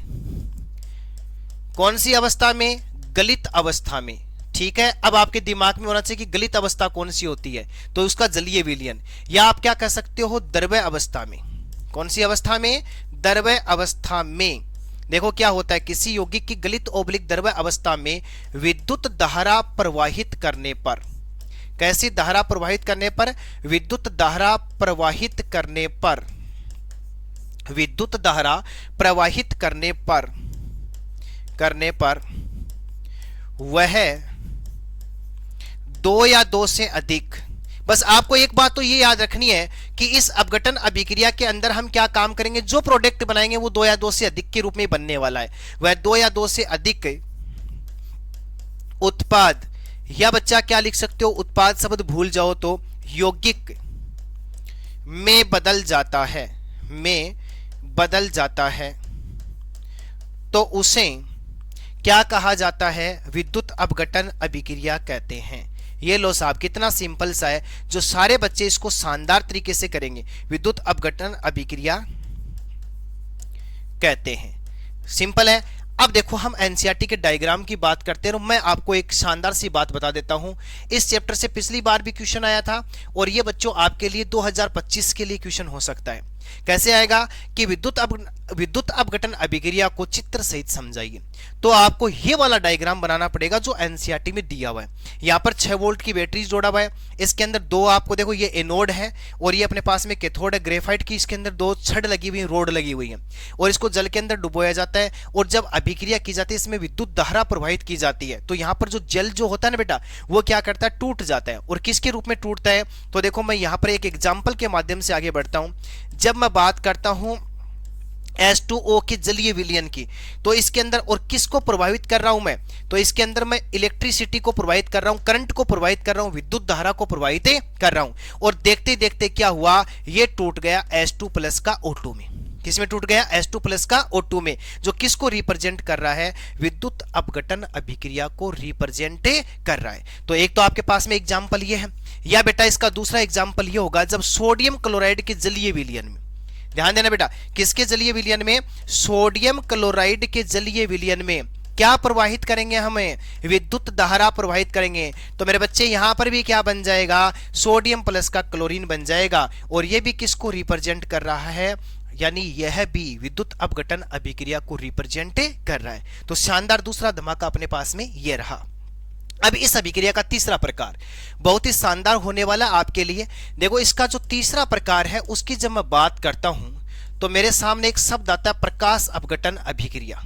कौन सी अवस्था में, गलित अवस्था में। ठीक है, अब आपके दिमाग में होना चाहिए कि गलित अवस्था कौन सी होती है, तो उसका जलीय विलयन, या आप क्या कह सकते हो, द्रव्य अवस्था में। कौन सी अवस्था में, द्रव्य अवस्था में। देखो क्या होता है, किसी यौगिक की गलित ओब्लिक द्रव्य अवस्था में विद्युत धारा प्रवाहित करने पर, कैसी धारा प्रवाहित करने पर, विद्युत धारा प्रवाहित करने पर, विद्युत धारा प्रवाहित करने पर वह 2 या 2 से अधिक। बस आपको एक बात तो ये याद रखनी है कि इस अपघटन अभिक्रिया के अंदर हम क्या काम करेंगे, जो प्रोडक्ट बनाएंगे वो 2 या 2 से अधिक के रूप में बनने वाला है। वह 2 या 2 से अधिक उत्पाद, या बच्चा क्या लिख सकते हो, उत्पाद शब्द भूल जाओ तो यौगिक में बदल जाता है, में बदल जाता है, तो उसे क्या कहा जाता है, विद्युत अपघटन अभिक्रिया कहते हैं। ये लो साहब, कितना सिंपल सा है, जो सारे बच्चे इसको शानदार तरीके से करेंगे, विद्युत अपघटन अभिक्रिया कहते हैं। सिंपल है। अब देखो हम एनसीईआरटी के डायग्राम की बात करते हैं, मैं आपको एक शानदार सी बात बता देता हूं। इस चैप्टर से पिछली बार भी क्वेश्चन आया था, और ये बच्चों आपके लिए 2025 के लिए क्वेश्चन हो सकता है। कैसे आएगा कि विद्युत अपघटन अभिक्रिया को चित्र सहित समझाइए। तो आपको ये वाला डायग्राम बनाना पड़ेगा जो एनसीईआरटी में दिया हुआ है। यहाँ पर 6 वोल्ट की बैटरी जोड़ा हुआ है, इसके अंदर 2 आपको देखो ये एनोड है, और ये अपने पास में कैथोड है ग्रेफाइट की, इसके अंदर 2 छड़ लगी हुई, रोड लगी हुई है, और इसको जल के अंदर डुबोया जाता है, और जब अभिक्रिया की जाती है इसमें विद्युत धारा प्रवाहित की जाती है। तो यहाँ पर जो जल जो होता है ना बेटा, वो क्या करता है, टूट जाता है। और किसके रूप में टूटता है, तो देखो मैं यहाँ पर एक एग्जाम्पल के माध्यम से आगे बढ़ता हूँ। जब मैं बात करता हूं H2O के जलीय विलयन की, तो इसके अंदर और किसको प्रभावित कर रहा हूं मैं, तो इसके अंदर मैं इलेक्ट्रिसिटी को प्रभावित कर रहा हूं, करंट को प्रभावित कर रहा हूं, विद्युत धारा को प्रभावित कर रहा हूं। और देखते देखते क्या हुआ, ये टूट गया H2+ का O2 में। किसमें टूट गया, H2+ का O2 में, जो किसको रिप्रेजेंट कर रहा है, विद्युत अपघटन अभिक्रिया को रिप्रेजेंट कर रहा है। तो एक तो आपके पास में एग्जाम्पल ये है, या बेटा इसका दूसरा एग्जाम्पल ये होगा जब सोडियम क्लोराइड के जलीय विलयन में, ध्यान देना बेटा, किसके जलीय विलयन में, सोडियम क्लोराइड के जलीय विलयन में क्या प्रवाहित करेंगे, हमें विद्युत धारा प्रवाहित करेंगे। तो मेरे बच्चे यहां पर भी क्या बन जाएगा, सोडियम प्लस का क्लोरीन बन जाएगा, और ये भी किसको रिप्रेजेंट कर रहा है, यानी यह भी विद्युत अपघटन अभिक्रिया को रिप्रेजेंट कर रहा है। तो शानदार दूसरा धमाका अपने पास में यह रहा। अब इस अभिक्रिया का तीसरा प्रकार बहुत ही शानदार होने वाला आपके लिए। देखो इसका जो तीसरा प्रकार है उसकी जब मैं बात करता हूं तो मेरे सामने एक शब्द आता है, प्रकाश अपघटन अभिक्रिया।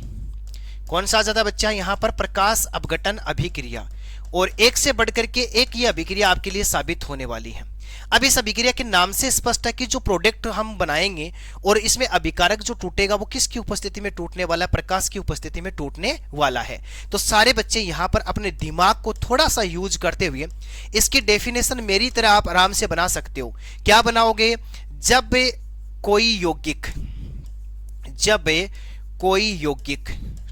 कौन सा आ जाता है बच्चा यहां पर, प्रकाश अपघटन अभिक्रिया। और एक से बढ़कर के एक ये अभिक्रिया आपके लिए साबित होने वाली है। अब इस अभिक्रिया के नाम से स्पष्ट है कि जो प्रोडक्ट हम बनाएंगे और इसमें अभिकारक जो टूटेगा वो किसकी उपस्थिति में टूटने वाला है, प्रकाश की उपस्थिति में टूटने वाला है। तो सारे बच्चे यहां पर अपने दिमाग को थोड़ा सा यूज करते हुए इसकी डेफिनेशन मेरी तरह आप आराम से बना सकते हो। क्या बनाओगे, जब कोई यौगिक,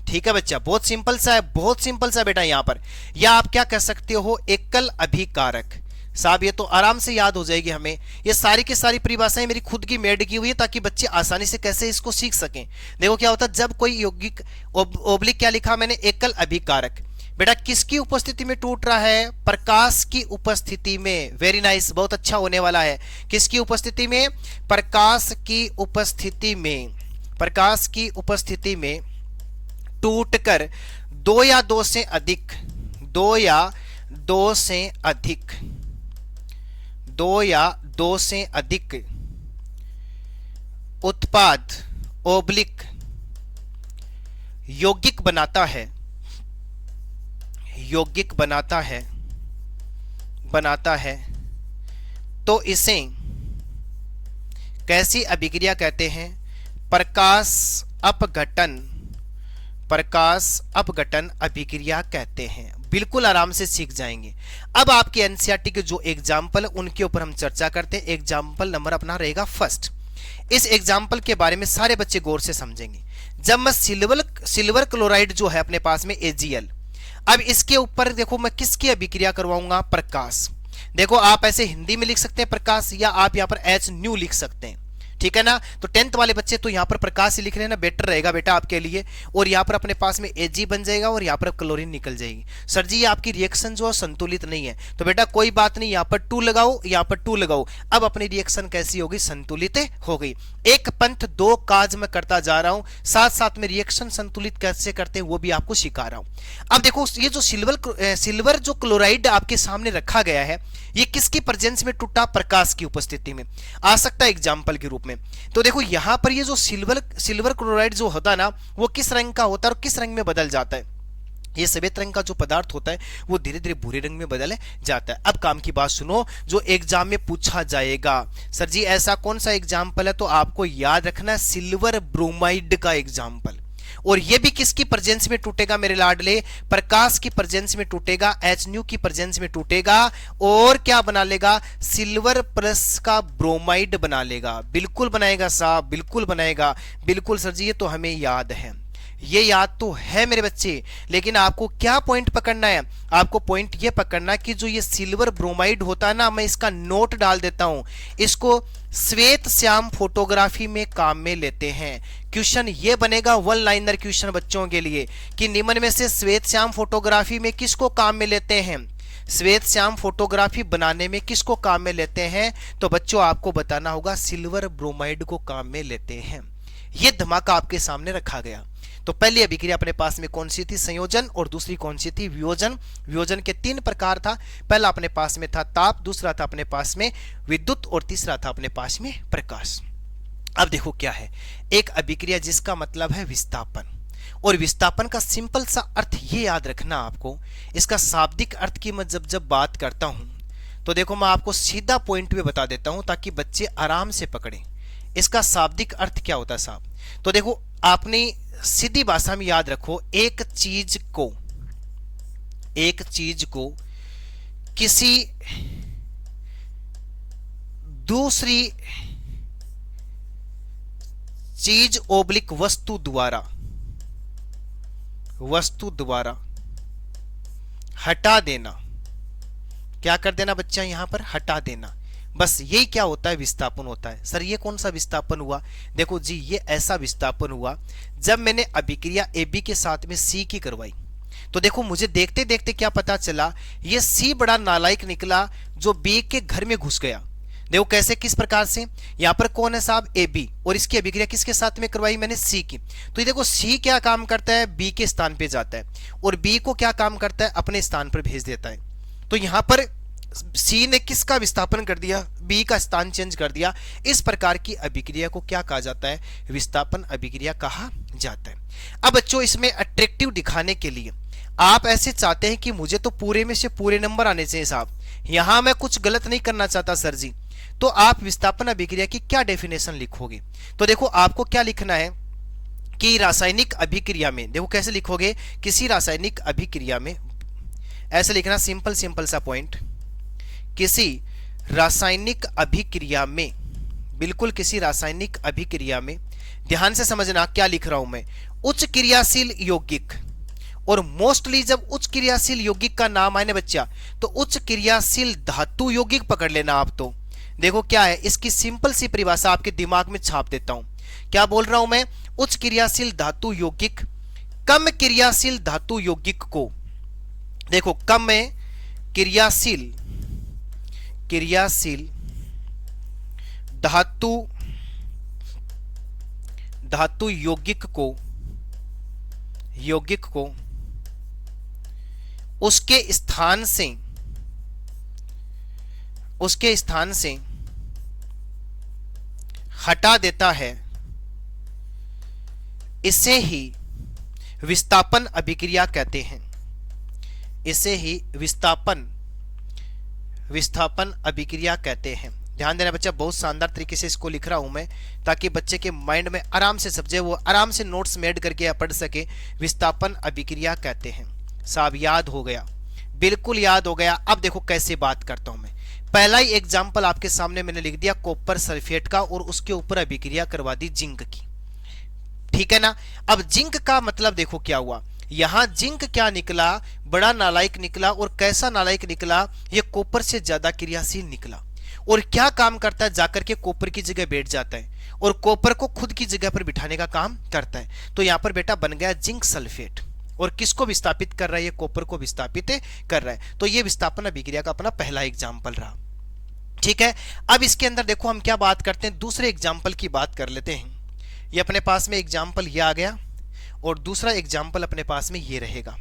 ठीक है बच्चा, बहुत सिंपल सा है, बहुत सिंपल सा बेटा यहां पर, या आप क्या कह सकते हो, एकल अभिकारक, साहब ये तो आराम से याद हो जाएगी हमें। ये सारी की सारी परिभाषाएं मेरी खुद की मेड की हुई है ताकि बच्चे आसानी से कैसे इसको सीख सकें। देखो क्या होता है जब कोई यौगिक, ओब्लिक क्या लिखा मैंने, एकल अभिकारक, बेटा किसकी उपस्थिति में टूट रहा है, प्रकाश की उपस्थिति में। वेरी नाइस, बहुत अच्छा होने वाला है। किसकी उपस्थिति में, प्रकाश की उपस्थिति में, प्रकाश की उपस्थिति में टूटकर दो या दो से अधिक, दो या दो से अधिक, दो या दो से अधिक उत्पाद ओब्लिक यौगिक बनाता है, यौगिक बनाता है, बनाता है, तो इसे कैसी अभिक्रिया कहते हैं, प्रकाश अपघटन, प्रकाश अपघटन अभिक्रिया कहते हैं। बिल्कुल आराम से सीख जाएंगे। अब आपके एनसीईआरटी के जो एग्जाम्पल उनके ऊपर हम चर्चा करते हैं। एग्जाम्पल नंबर अपना रहेगा फर्स्ट। इस एग्जाम्पल के बारे में सारे बच्चे गौर से समझेंगे। जब मैं सिल्वर क्लोराइड जो है अपने पास में AgL, अब इसके ऊपर देखो मैं किसकी अभिक्रिया करवाऊंगा, प्रकाश। देखो आप ऐसे हिंदी में लिख सकते हैं प्रकाश, या आप यहां पर HNu लिख सकते हैं, ठीक है ना। तो 10th वाले बच्चे तो यहां पर प्रकाश ही लिख लेना, बेटर रहेगा बेटा आपके लिए। और यहां पर अपने पास में Ag बन जाएगा और यहां पर क्लोरीन निकल जाएगी। सर जी ये आपकी रिएक्शन जो है संतुलित नहीं है, तो बेटा कोई बात नहीं, यहां पर 2 लगाओ, यहां पर 2 लगाओ। अब अपनी रिएक्शन कैसी होगी, संतुलित हो गई। एक पंथ दो काज मैं करता जा रहा हूं, साथ साथ में रिएक्शन संतुलित कैसे करते हैं वो भी आपको सिखा रहा हूं। अब देखो ये जो सिल्वर जो क्लोराइड आपके सामने रखा गया है, ये किसकी प्रेजेंस में टूटा, प्रकाश की उपस्थिति में। आ सकता है एग्जाम्पल के रूप में। तो देखो यहां पर ये जो सिल्वर क्लोराइड जो होता है ना, वो किस रंग का होता है और किस रंग में बदल जाता है, ये सफेद रंग का जो पदार्थ होता है वो धीरे धीरे भूरे रंग में बदल जाता है। अब काम की बात सुनो जो एग्जाम में पूछा जाएगा, सर जी ऐसा कौन सा एग्जाम्पल है, तो आपको याद रखना सिल्वर ब्रोमाइड का एग्जाम्पल। और ये भी किसकी प्रेजेंस में टूटेगा मेरे लाडले, प्रकाश की प्रेजेंस में टूटेगा, HNu की प्रेजेंस में टूटेगा, और क्या बना लेगा, सिल्वर प्लस का ब्रोमाइड बना लेगा। बिल्कुल बनाएगा साहब, बिल्कुल बनाएगा, बिल्कुल सर जी ये तो हमें याद है, ये याद तो है मेरे बच्चे। लेकिन आपको क्या पॉइंट पकड़ना है, आपको पॉइंट ये पकड़ना कि जो ये सिल्वर ब्रोमाइड होता है ना, मैं इसका नोट डाल देता हूं, इसको श्वेत श्याम फोटोग्राफी में काम में लेते हैं। क्वेश्चन ये बनेगा 1 लाइनर क्वेश्चन बच्चों के लिए कि निम्न में से श्वेत श्याम फोटोग्राफी में किसको काम में लेते हैं, श्वेत श्याम फोटोग्राफी बनाने में किसको काम में लेते हैं, तो बच्चों आपको बताना होगा सिल्वर ब्रोमाइड को काम में लेते हैं। ये धमाका आपके सामने रखा गया। तो पहली अभिक्रिया अपने पास में कौन सी थी, संयोजन, और दूसरी कौन सी थी, वियोजन। वियोजन के 3 प्रकार था, पहला अपने पास में था ताप, दूसरा था अपने पास में विद्युत, और तीसरा था अपने पास में प्रकाश। अब देखो क्या है, एक अभिक्रिया जिसका मतलब है विस्थापन, और विस्थापन का सिंपल सा अर्थ ये याद रखना आपको। इसका शाब्दिक अर्थ की मैं जब बात करता हूं तो देखो मैं आपको सीधा पॉइंट पे बता देता हूं ताकि बच्चे आराम से पकड़ें। इसका शाब्दिक अर्थ क्या होता है साहब, तो देखो आपने सीधी भाषा में याद रखो, एक चीज को किसी दूसरी चीज ओब्लिक वस्तु द्वारा हटा देना। क्या कर देना बच्चा, यहां पर हटा देना। बस यही क्या होता है, विस्थापन होता है। सर ये कौन सा विस्थापन हुआ, देखो जी ये ऐसा विस्थापन हुआ जब मैंने अभिक्रिया AB के साथ में C की करवाई। तो देखो मुझे देखते देखते क्या पता चला, ये C बड़ा नालायक निकला जो B के घर में घुस गया। देखो कैसे, किस प्रकार से, यहां पर कौन है साहब, AB, और इसकी अभिक्रिया किसके साथ में करवाई मैंने, C की। तो ये देखो C क्या काम करता है, B के स्थान पे जाता है, और B को क्या काम करता है, अपने स्थान पर भेज देता है। तो यहां पर C ने किसका विस्थापन कर दिया, B का स्थान चेंज कर दिया। इस प्रकार की अभिक्रिया को क्या कहा जाता है, विस्थापन अभिक्रिया कहा जाता है। अब बच्चों इसमें अट्रैक्टिव दिखाने के लिए आप ऐसे चाहते हैं कि मुझे तो पूरे में से पूरे नंबर आने चाहिए साहब, यहां मैं कुछ गलत नहीं करना चाहता सर जी, तो आप विस्थापन अभिक्रिया की क्या डेफिनेशन लिखोगे, तो देखो आपको क्या लिखना है कि रासायनिक अभिक्रिया में, देखो कैसे लिखोगे, किसी रासायनिक अभिक्रिया में, ऐसे लिखना सिंपल सा पॉइंट, किसी रासायनिक अभिक्रिया में, बिल्कुल किसी रासायनिक अभिक्रिया में, ध्यान से समझना क्या लिख रहा हूं मैं, उच्च क्रियाशील यौगिक, और मोस्टली जब उच्च क्रियाशील यौगिक का नाम आए ना बच्चा, तो उच्च क्रियाशील धातु यौगिक पकड़ लेना आप। तो देखो क्या है, इसकी सिंपल सी परिभाषा आपके दिमाग में छाप देता हूं। क्या बोल रहा हूं मैं? उच्च क्रियाशील धातु यौगिक कम क्रियाशील धातु यौगिक को, देखो कम क्रियाशील क्रियाशील धातु धातु यौगिक को उसके स्थान से हटा देता है, इसे ही विस्थापन अभिक्रिया कहते हैं। इसे ही विस्थापन अभिक्रिया कहते हैं। ध्यान देना बच्चा, बहुत शानदार तरीके से इसको लिख रहा हूं मैं, ताकि बच्चे के माइंड में आराम से समझे, वो आराम से नोट्स में ऐड करके या पढ़ सके। विस्थापन अभिक्रिया कहते हैं। साहब याद हो गया, बिल्कुल याद हो गया। अब देखो कैसे बात करता हूं मैं। पहला ही एग्जाम्पल आपके सामने मैंने लिख दिया कॉपर सल्फेट का, और उसके ऊपर अभिक्रिया करवा दी जिंक की। ठीक है ना। अब जिंक का मतलब देखो क्या हुआ, यहां जिंक क्या निकला, बड़ा नालायक निकला। और कैसा नालायक निकला, ये कॉपर से ज्यादा क्रियाशील निकला। और क्या काम करता है, जाकर के कॉपर की जगह बैठ जाता है और कॉपर को खुद की जगह पर बिठाने का काम करता है। तो यहां पर बेटा बन गया जिंक सल्फेट। और किसको विस्थापित कर रहा है, ये कॉपर को विस्थापित कर रहा है। तो ये विस्थापन अभिक्रिया का अपना पहला एग्जाम्पल रहा। ठीक है। अब इसके अंदर देखो हम क्या बात करते हैं, दूसरे एग्जाम्पल की बात कर लेते हैं। ये अपने पास में एग्जाम्पल ये आ गया, और दूसरा एग्जाम्पल अपने पास में ये रहेगा।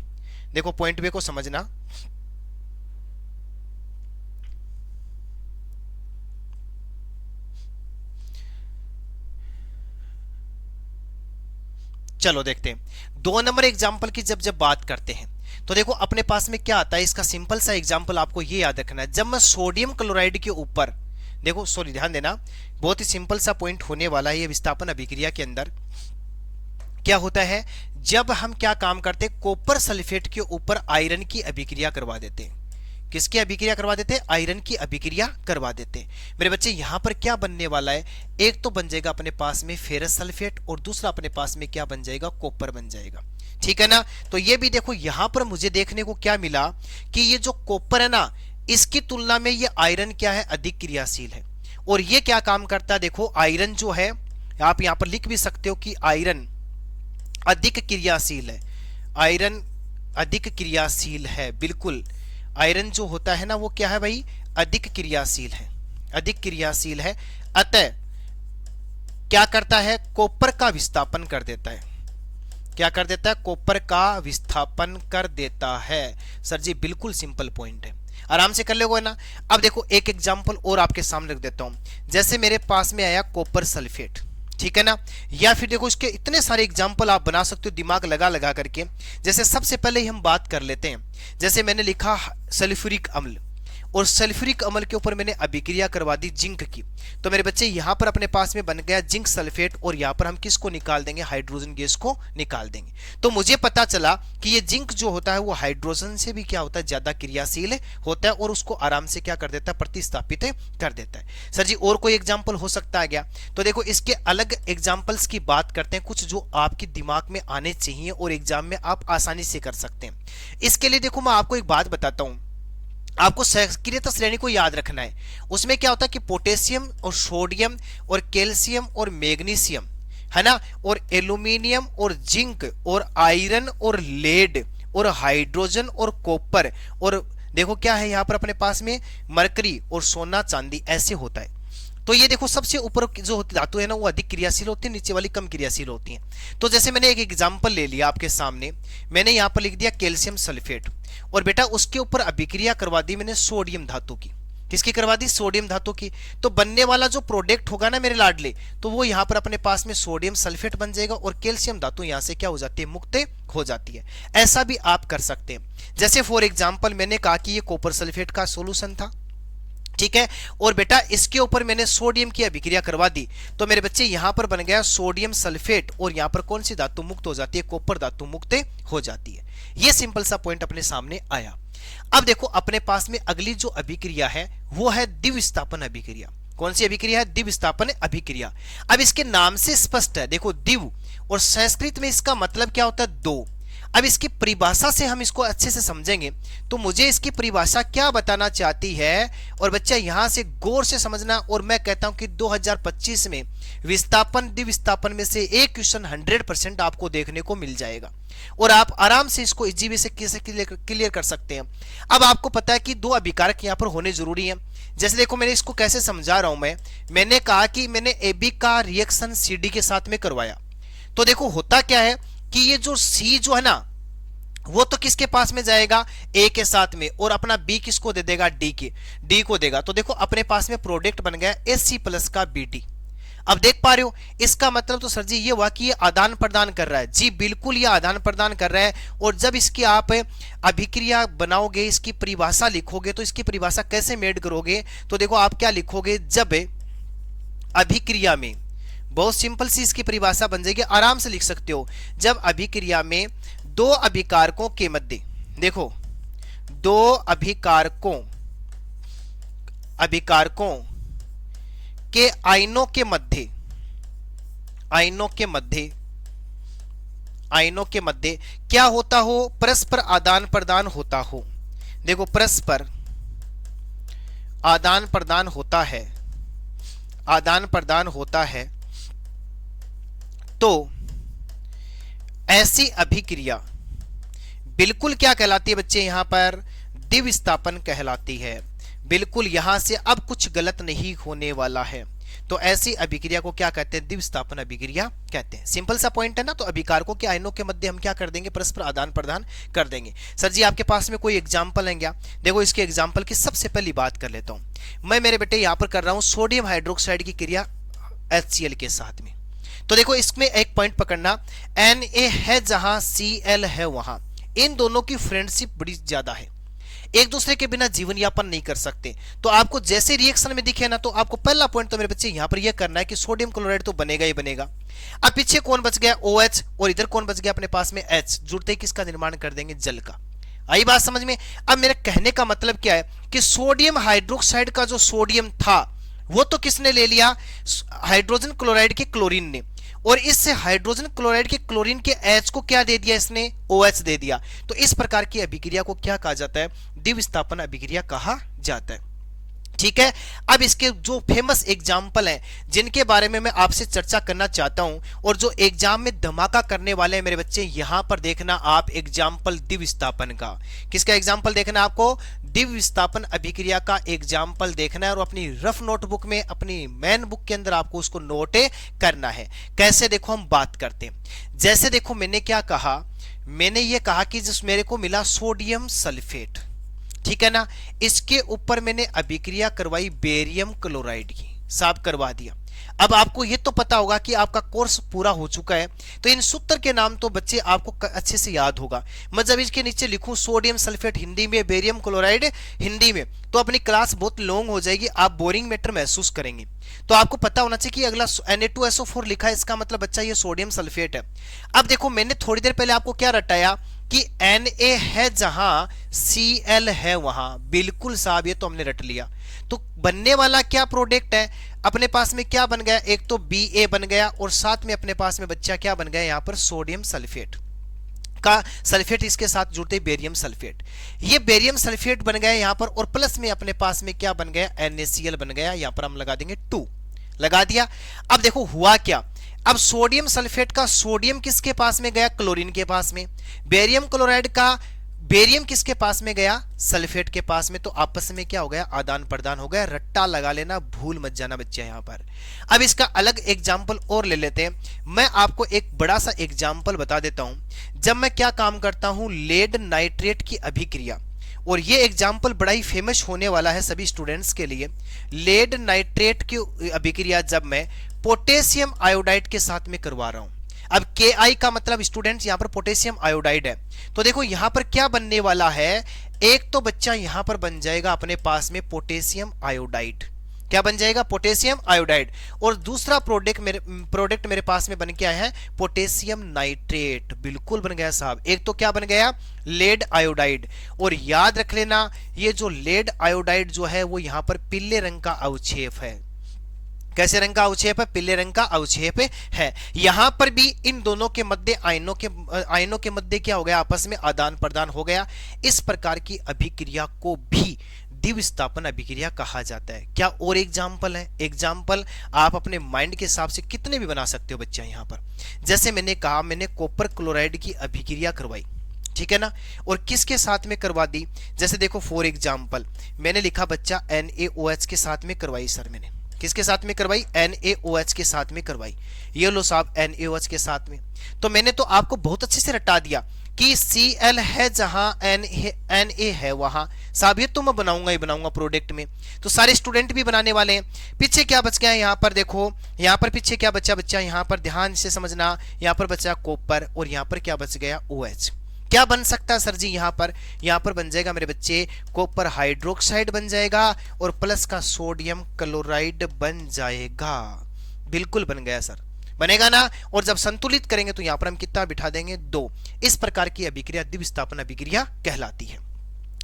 देखो पॉइंट वे को समझना। चलो देखते हैं 2 नंबर एग्जाम्पल की जब बात करते हैं, तो देखो अपने पास में क्या आता है। इसका सिंपल सा एग्जाम्पल आपको ये याद रखना है। जब मैं सोडियम क्लोराइड के ऊपर, देखो सॉरी ध्यान देना, बहुत ही सिंपल सा पॉइंट होने वाला है ये विस्थापन अभिक्रिया के अंदर। क्या होता है, जब हम क्या काम करते हैं, कॉपर सल्फेट के ऊपर आयरन की अभिक्रिया करवा देते हैं। किसकी अभिक्रिया करवा देते हैं? आयरन की अभिक्रिया करवा देते हैं। मेरे बच्चे यहां पर क्या बनने वाला है, एक तो बन जाएगा अपने पास में फेरस सल्फेट, और दूसरा अपने पास में क्या बन जाएगा, कॉपर बन जाएगा। ठीक है ना। तो ये भी देखो यहां पर मुझे देखने को क्या मिला कि ये जो कॉपर है ना, इसकी तुलना में ये आयरन क्या है, अधिक क्रियाशील है। और ये क्या काम करता है, देखो आयरन जो है, आप यहां पर लिख भी सकते हो कि आयरन अधिक क्रियाशील है। आयरन अधिक क्रियाशील है, बिल्कुल। आयरन जो होता है ना, वो क्या है भाई, अधिक क्रियाशील है, अधिक क्रियाशील है। अतः क्या करता है, कॉपर का विस्थापन कर देता है। क्या कर देता है, कॉपर का विस्थापन कर देता है। सर जी बिल्कुल सिंपल पॉइंट है, आराम से कर लोगे ना। अब देखो एक एग्जांपल और आपके सामने रख देता हूं। जैसे मेरे पास में आया कॉपर सल्फेट, ठीक है ना। या फिर देखो इसके इतने सारे एग्जाम्पल आप बना सकते हो दिमाग लगा लगा करके। जैसे सबसे पहले ही हम बात कर लेते हैं, जैसे मैंने लिखा सल्फ्यूरिक अम्ल, और सल्फ्यूरिक अम्ल के ऊपर मैंने अभिक्रिया करवा दी जिंक की। तो मेरे बच्चे यहां पर अपने पास में बन गया जिंक सल्फेट, और यहां पर हम किसको निकाल देंगे, हाइड्रोजन गैस को निकाल देंगे। तो मुझे पता चला कि ये जिंक जो होता है वो हाइड्रोजन से भी क्या होता है, ज्यादा क्रियाशील होता है, और उसको आराम से क्या कर देता है, प्रतिस्थापित कर देता है। सर जी और कोई एग्जाम्पल हो सकता है क्या? तो देखो इसके अलग एग्जाम्पल्स की बात करते हैं, कुछ जो आपके दिमाग में आने चाहिए और एग्जाम में आप आसानी से कर सकते हैं। इसके लिए देखो मैं आपको एक बात बताता हूं, आपको सक्रियता श्रेणी को याद रखना है। उसमें क्या होता है कि पोटेशियम और सोडियम और कैल्शियम और मैग्नीशियम, है ना, और एल्यूमिनियम और जिंक और आयरन और लेड और हाइड्रोजन और कॉपर, और देखो क्या है यहां पर अपने पास में मरकरी और सोना चांदी, ऐसे होता है। तो ये देखो सबसे ऊपर जो धातु है ना वो अधिक क्रियाशील होती है, नीचे वाली कम क्रियाशील होती है। तो जैसे मैंने एक एग्जांपल ले लिया आपके सामने, मैंने यहां पर लिख दिया कैल्शियम सल्फेट, और बेटा उसके ऊपर अभिक्रिया करवा दी मैंने सोडियम धातु की। किसकी करवा दी, सोडियम धातु की। तो बनने वाला जो प्रोडक्ट होगा ना मेरे लाडले, तो वो यहां पर अपने पास में सोडियम सल्फेट बन जाएगा, और कैल्शियम धातु यहां से क्या हो जाती है, मुक्त हो जाती है। ऐसा भी आप कर सकते हैं। जैसे फॉर एग्जाम्पल मैंने कहा कि ये कॉपर सल्फेट का सोल्यूशन था, ठीक है, और बेटा इसके ऊपर मैंने सोडियम की अभिक्रिया करवा दी, तो मेरे बच्चे यहां पर बन गया सोडियम सल्फेट, और यहां पर कौन सी धातु मुक्त हो जाती है, कॉपर धातु मुक्त हो जाती है। यह सिंपल सा पॉइंट अपने सामने आया। अब देखो अपने पास में अगली जो अभिक्रिया है वो है द्विविस्थापन अभिक्रिया। कौन सी अभिक्रिया है, द्विविस्थापन अभिक्रिया। अब इसके नाम से स्पष्ट है, देखो द्विव, और संस्कृत में इसका मतलब क्या होता है, दो। अब इसकी परिभाषा से हम इसको अच्छे से समझेंगे तो मुझे इसकी परिभाषा क्या बताना चाहती है, और बच्चा यहां से गौर से समझना। और मैं कहता हूं कि 2025 में विस्थापन द्विविस्थापन में से एक क्वेश्चन 100% आपको देखने को मिल जाएगा और आप आराम से इसको इजी वे से क्लियर कर सकते हैं। अब आपको पता है कि दो अभिकारक यहां पर होने जरूरी हैं। जैसे देखो मैंने इसको कैसे समझा रहा हूं, मैंने कहा कि मैंने AB का रिएक्शन CD के साथ में करवाया, तो देखो होता क्या है कि ये जो C जो है ना वो तो किसके पास में जाएगा, A के साथ में, और अपना B किसको दे देगा, D को देगा। तो देखो अपने पास में प्रोडक्ट बन गया AC प्लस का BD। अब देख पा रहे हो, इसका मतलब तो सर जी ये हुआ कि ये आदान प्रदान कर रहा है। जी बिल्कुल, ये आदान प्रदान कर रहा है। और जब इसकी आप अभिक्रिया बनाओगे, इसकी परिभाषा लिखोगे, तो इसकी परिभाषा कैसे मेड करोगे, तो देखो आप क्या लिखोगे, जब अभिक्रिया में, बहुत सिंपल सी इसकी परिभाषा बन जाएगी, आराम से लिख सकते हो। जब अभिक्रिया में दो अभिकारकों के मध्य, देखो दो अभिकारकों के आयनों के मध्य क्या होता हो, परस्पर आदान प्रदान होता हो। देखो परस्पर आदान प्रदान होता है, तो ऐसी अभिक्रिया बिल्कुल क्या कहलाती है बच्चे, यहां पर द्विविस्थापन कहलाती है। बिल्कुल यहां से अब कुछ गलत नहीं होने वाला है। तो ऐसी अभिक्रिया को क्या कहते हैं, द्विविस्थापन अभिक्रिया कहते हैं। सिंपल सा पॉइंट है ना। तो अभिकारकों के आयनों के मध्य हम क्या कर देंगे, परस्पर आदान प्रदान कर देंगे। सर जी आपके पास में कोई एग्जांपल है क्या, देखो इसके एग्जांपल की सबसे पहली बात कर लेता हूं मैं। मेरे बेटे यहां पर कर रहा हूं सोडियम हाइड्रोक्साइड की क्रिया HCl के साथ में। तो देखो इसमें एक पॉइंट पकड़ना, Na है जहां Cl है वहां, इन दोनों की फ्रेंडशिप बड़ी ज्यादा है, एक दूसरे के बिना जीवन यापन नहीं कर सकते। तो आपको जैसे रिएक्शन में दिखे ना, तो आपको पहला पॉइंट तो मेरे बच्चे यहां पर यह करना है कि सोडियम क्लोराइड तो बनेगा ही बनेगा। अब पीछे कौन बच गया, OH, और इधर कौन बच गया अपने पास में H, जुड़ते ही किसका निर्माण कर देंगे, जल का। आई बात समझ में। अब मेरे कहने का मतलब क्या है कि सोडियम हाइड्रोक्साइड का जो सोडियम था वो तो किसने ले लिया, हाइड्रोजन क्लोराइड के क्लोरीन ने, और इस हाइड्रोजन क्लोराइड के क्लोरीन के H को क्या दे दिया, इसने OH दे दिया। तो इस प्रकार की अभिक्रिया को क्या कहा जाता है, द्विविस्थापन अभिक्रिया कहा जाता है। ठीक है। अब इसके जो फेमस एग्जाम्पल हैं जिनके बारे में मैं आपसे चर्चा करना चाहता हूं, और जो एग्जाम में धमाका करने वाले हैं मेरे बच्चे, यहां पर देखना आप एग्जाम्पल द्विविस्थापन का। किसका एग्जाम्पल देखना आपको, द्विविस्थापन अभिक्रिया का एग्जाम्पल देखना है, और अपनी रफ नोटबुक में, अपनी मैन बुक के अंदर आपको उसको नोट करना है। कैसे, देखो हम बात करते हैं। जैसे देखो मैंने क्या कहा, मैंने ये कहा कि जिस मेरे को मिला सोडियम सल्फेट, ठीक है ना, इसके ऊपर मैंने अभिक्रिया करवाई बेरियम क्लोराइड की, साफ करवा दिया। अब आपको ये तो पता होगा कि आपका कोर्स पूरा हो चुका है, तो इन सूत्र के नाम तो बच्चे आपको अच्छे से याद होगा। मैं जब इसके नीचे लिखूं सोडियम सल्फेट हिंदी में, बेरियम क्लोराइड हिंदी में, तो अपनी क्लास बहुत लॉन्ग हो जाएगी, आप बोरिंग मैटर महसूस करेंगे। तो आपको पता होना चाहिए कि अगला Na2SO4 लिखा है, इसका मतलब बच्चा ये सोडियम सल्फेट है। अब देखो मैंने थोड़ी देर पहले आपको क्या रटाया कि Na है जहां Cl है वहां, बिल्कुल साहब ये तो हमने रट लिया। तो बनने वाला क्या प्रोडक्ट है, अपने पास में क्या बन गया, एक तो Ba बन गया, और साथ में अपने पास में बच्चा क्या बन गया, यहां पर सोडियम सल्फेट का सल्फेट, इसके साथ जुड़ते बेरियम सल्फेट, ये बेरियम सल्फेट बन गया यहां पर, और प्लस में अपने पास में क्या बन गया, NaCl बन गया। यहां पर हम लगा देंगे 2, लगा दिया। अब देखो हुआ क्या, अब सोडियम सल्फेट का सोडियम किसके पास में गया, क्लोरीन के पास में। बेरियम क्लोराइड का बेरियम किसके पास में गया, सल्फेट के पास में। तो आपस में क्या हो गया, आदान प्रदान हो गया। रट्टा लगा लेना, भूल मत जाना बच्चे यहां पर। अब इसका अलग एग्जाम्पल और ले लेते हैं। मैं आपको एक बड़ा सा एग्जाम्पल बता देता हूं। जब मैं क्या काम करता हूं, लेड नाइट्रेट की अभिक्रिया, और ये एग्जाम्पल बड़ा ही फेमस होने वाला है सभी स्टूडेंट्स के लिए। लेड नाइट्रेट की अभिक्रिया जब मैं पोटेशियम आयोडाइड के साथ में करवा रहा हूं, अब Ki का मतलब स्टूडेंट्स यहां पर पोटेशियम आयोडाइड है। तो देखो यहां पर क्या बनने वाला है, एक तो बच्चा यहां पर बन जाएगा अपने पास में पोटेशियम आयोडाइड, क्या बन जाएगा, पोटेशियम आयोडाइड, और दूसरा प्रोडक्ट मेरे पास में बन के आया है पोटेशियम नाइट्रेट, बिल्कुल बन गया साहब। एक तो क्या बन गया, लेड आयोडाइड, और याद रख लेना ये जो लेड आयोडाइड जो है वो यहां पर पीले रंग का अवक्षेप है, कैसे रंग का अवक्षेप है? पीले रंग का अवक्षेप है। यहां पर भी इन दोनों के मध्य आयनों के मध्य क्या हो गया? आपस में आदान प्रदान हो गया। इस प्रकार की अभिक्रिया को भी द्विविस्थापन अभिक्रिया कहा जाता है। क्या और एग्जाम्पल है? एग्जाम्पल आप अपने माइंड के हिसाब से कितने भी बना सकते हो बच्चा। यहां पर जैसे मैंने कहा, मैंने कॉपर क्लोराइड की अभिक्रिया करवाई, ठीक है ना, और किसके साथ में करवा दी? जैसे देखो फॉर एग्जाम्पल मैंने लिखा बच्चा NaOH के साथ में करवाई सर। मैंने किसके साथ में करवाई? NaOH के साथ में करवाई। ये लो साहब NaOH के साथ में। तो मैंने तो आपको बहुत अच्छे से रटा दिया कि Cl है जहां Na है वहां। साहब ये तो मैं बनाऊंगा ही बनाऊंगा प्रोडक्ट में, तो सारे स्टूडेंट भी बनाने वाले हैं। पीछे क्या बच गया? यहाँ पर देखो, यहाँ पर पीछे क्या बचा बच्चा? यहाँ पर ध्यान से समझना, यहाँ पर बचा कॉपर और यहाँ पर क्या बच गया? OH। क्या बन सकता है सर जी? यहाँ पर बन जाएगा मेरे बच्चे कॉपर हाइड्रोक्साइड बन जाएगा और प्लस का सोडियम क्लोराइड बन जाएगा। बिल्कुल बन गया सर, बनेगा ना। और जब संतुलित करेंगे तो यहाँ पर हम कितना बिठा देंगे? 2। इस प्रकार की अभिक्रिया द्विविस्थापन अभिक्रिया कहलाती है।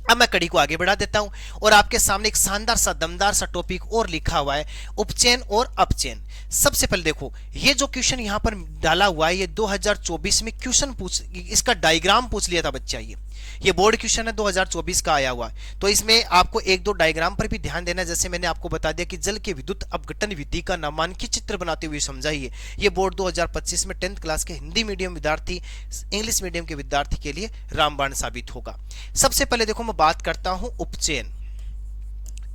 अब मैं कड़ी को आगे बढ़ा देता हूं और आपके सामने एक शानदार सा दमदार सा टॉपिक और लिखा हुआ है, उपचयन और अपचयन। सबसे पहले देखो, ये जो क्वेश्चन यहां पर डाला हुआ है, ये 2024 में क्वेश्चन इसका डायग्राम पूछ लिया था बच्चा। ये बोर्ड क्वेश्चन है 2024 का आया हुआ। तो इसमें आपको एक दो डायग्राम पर भी ध्यान देना। जैसे मैंने आपको बता दिया कि जल के विद्युत अपघटन विधि का नामांकित चित्र बनाते हुए समझाइए। ये बोर्ड 2025 में 10th क्लास के हिंदी मीडियम विद्यार्थी, इंग्लिश मीडियम के विद्यार्थी के लिए रामबाण साबित होगा। सबसे पहले देखो मैं बात करता हूं उपचयन।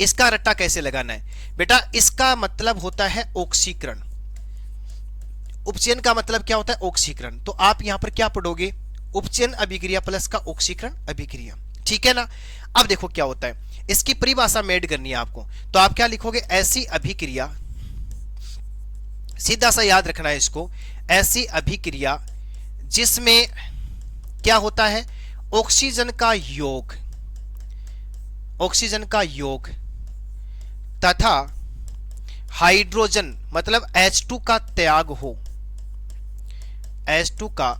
इसका रट्टा कैसे लगाना है बेटा? इसका मतलब होता है ऑक्सीकरण। उपचयन का मतलब क्या होता है? ऑक्सीकरण। तो आप यहां पर क्या पढ़ोगे? उपचयन अभिक्रिया प्लस का ऑक्सीकरण अभिक्रिया, ठीक है ना। अब देखो क्या होता है, इसकी परिभाषा मेड करनी है आपको। तो आप क्या लिखोगे? ऐसी अभिक्रिया, सीधा सा याद रखना है इसको, ऐसी अभिक्रिया जिसमें क्या होता है? ऑक्सीजन का योग तथा हाइड्रोजन मतलब H2 का त्याग हो, H2 का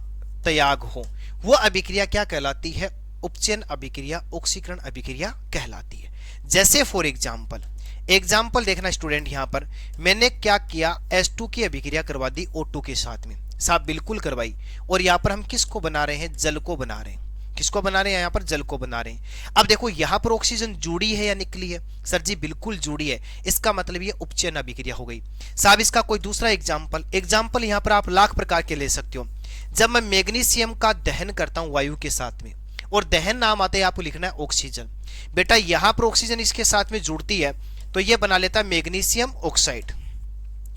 त्याग हो, वो अभिक्रिया क्या कहलाती है? उपचयन अभिक्रिया, ऑक्सीकरण अभिक्रिया कहलाती है। जैसे फॉर एग्जाम्पल देखना स्टूडेंट, यहां पर मैंने क्या किया? H2 की अभिक्रिया करवा दी O2 के साथ में। साहब बिल्कुल करवाई। और यहां पर हम किसको बना रहे हैं? जल को बना रहे हैं। किसको बना रहे हैं? यहां पर जल को बना रहे हैं। अब देखो यहां पर ऑक्सीजन जुड़ी है या निकली है? सर जी बिल्कुल जुड़ी है। इसका मतलब ये उपचयन अभिक्रिया हो गई। साहब इसका कोई दूसरा एग्जाम्पल यहां पर आप लाख प्रकार के ले सकते हो। जब मैं मैग्नीशियम का दहन करता हूं वायु के साथ में, और दहन नाम आते हैं, आपको लिखना है ऑक्सीजन। बेटा यहां पर ऑक्सीजन इसके साथ में जुड़ती है तो ये बना लेता है मैग्नीशियम ऑक्साइड,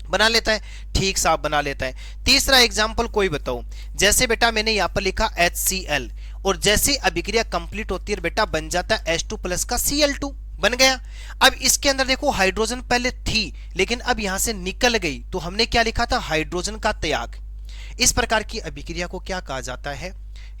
बना लेता है। ठीक साहब बना लेता है। तीसरा एग्जाम्पल कोई बताओ। जैसे बेटा मैंने यहां पर लिखा HCl, और जैसे अभिक्रिया कंप्लीट होती है बेटा बन जाता है H2 प्लस का Cl2, बन गया। अब इसके अंदर देखो हाइड्रोजन पहले थी लेकिन अब यहां से निकल गई, तो हमने क्या लिखा था? हाइड्रोजन का त्याग। इस प्रकार की अभिक्रिया को क्या कहा जाता है?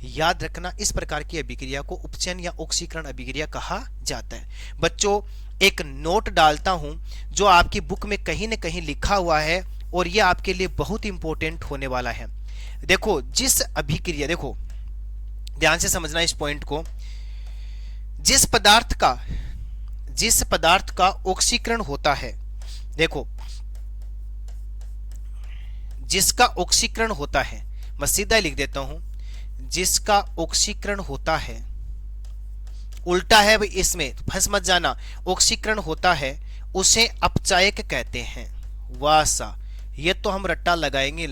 याद रखना, इस प्रकार की अभिक्रिया को उपचयन या ऑक्सीकरण अभिक्रिया कहा जाता है। बच्चों एक नोट डालता हूं जो आपकी बुक में कहीं न कहीं लिखा हुआ है और यह आपके लिए बहुत इंपॉर्टेंट होने वाला है। देखो जिस अभिक्रिया, देखो ध्यान से समझना इस पॉइंट को, जिस पदार्थ का ऑक्सीकरण होता है, देखो जिसका ऑक्सीकरण होता है, मैं सीधा लिख देता हूं, जिसका ऑक्सीकरण होता है, उल्टा है भाई, इसमें फंस मत जाना, ऑक्सीकरण होता है उसे अपचायक कहते हैं। वाह सा, ये तो हम रट्टा लगाएंगे।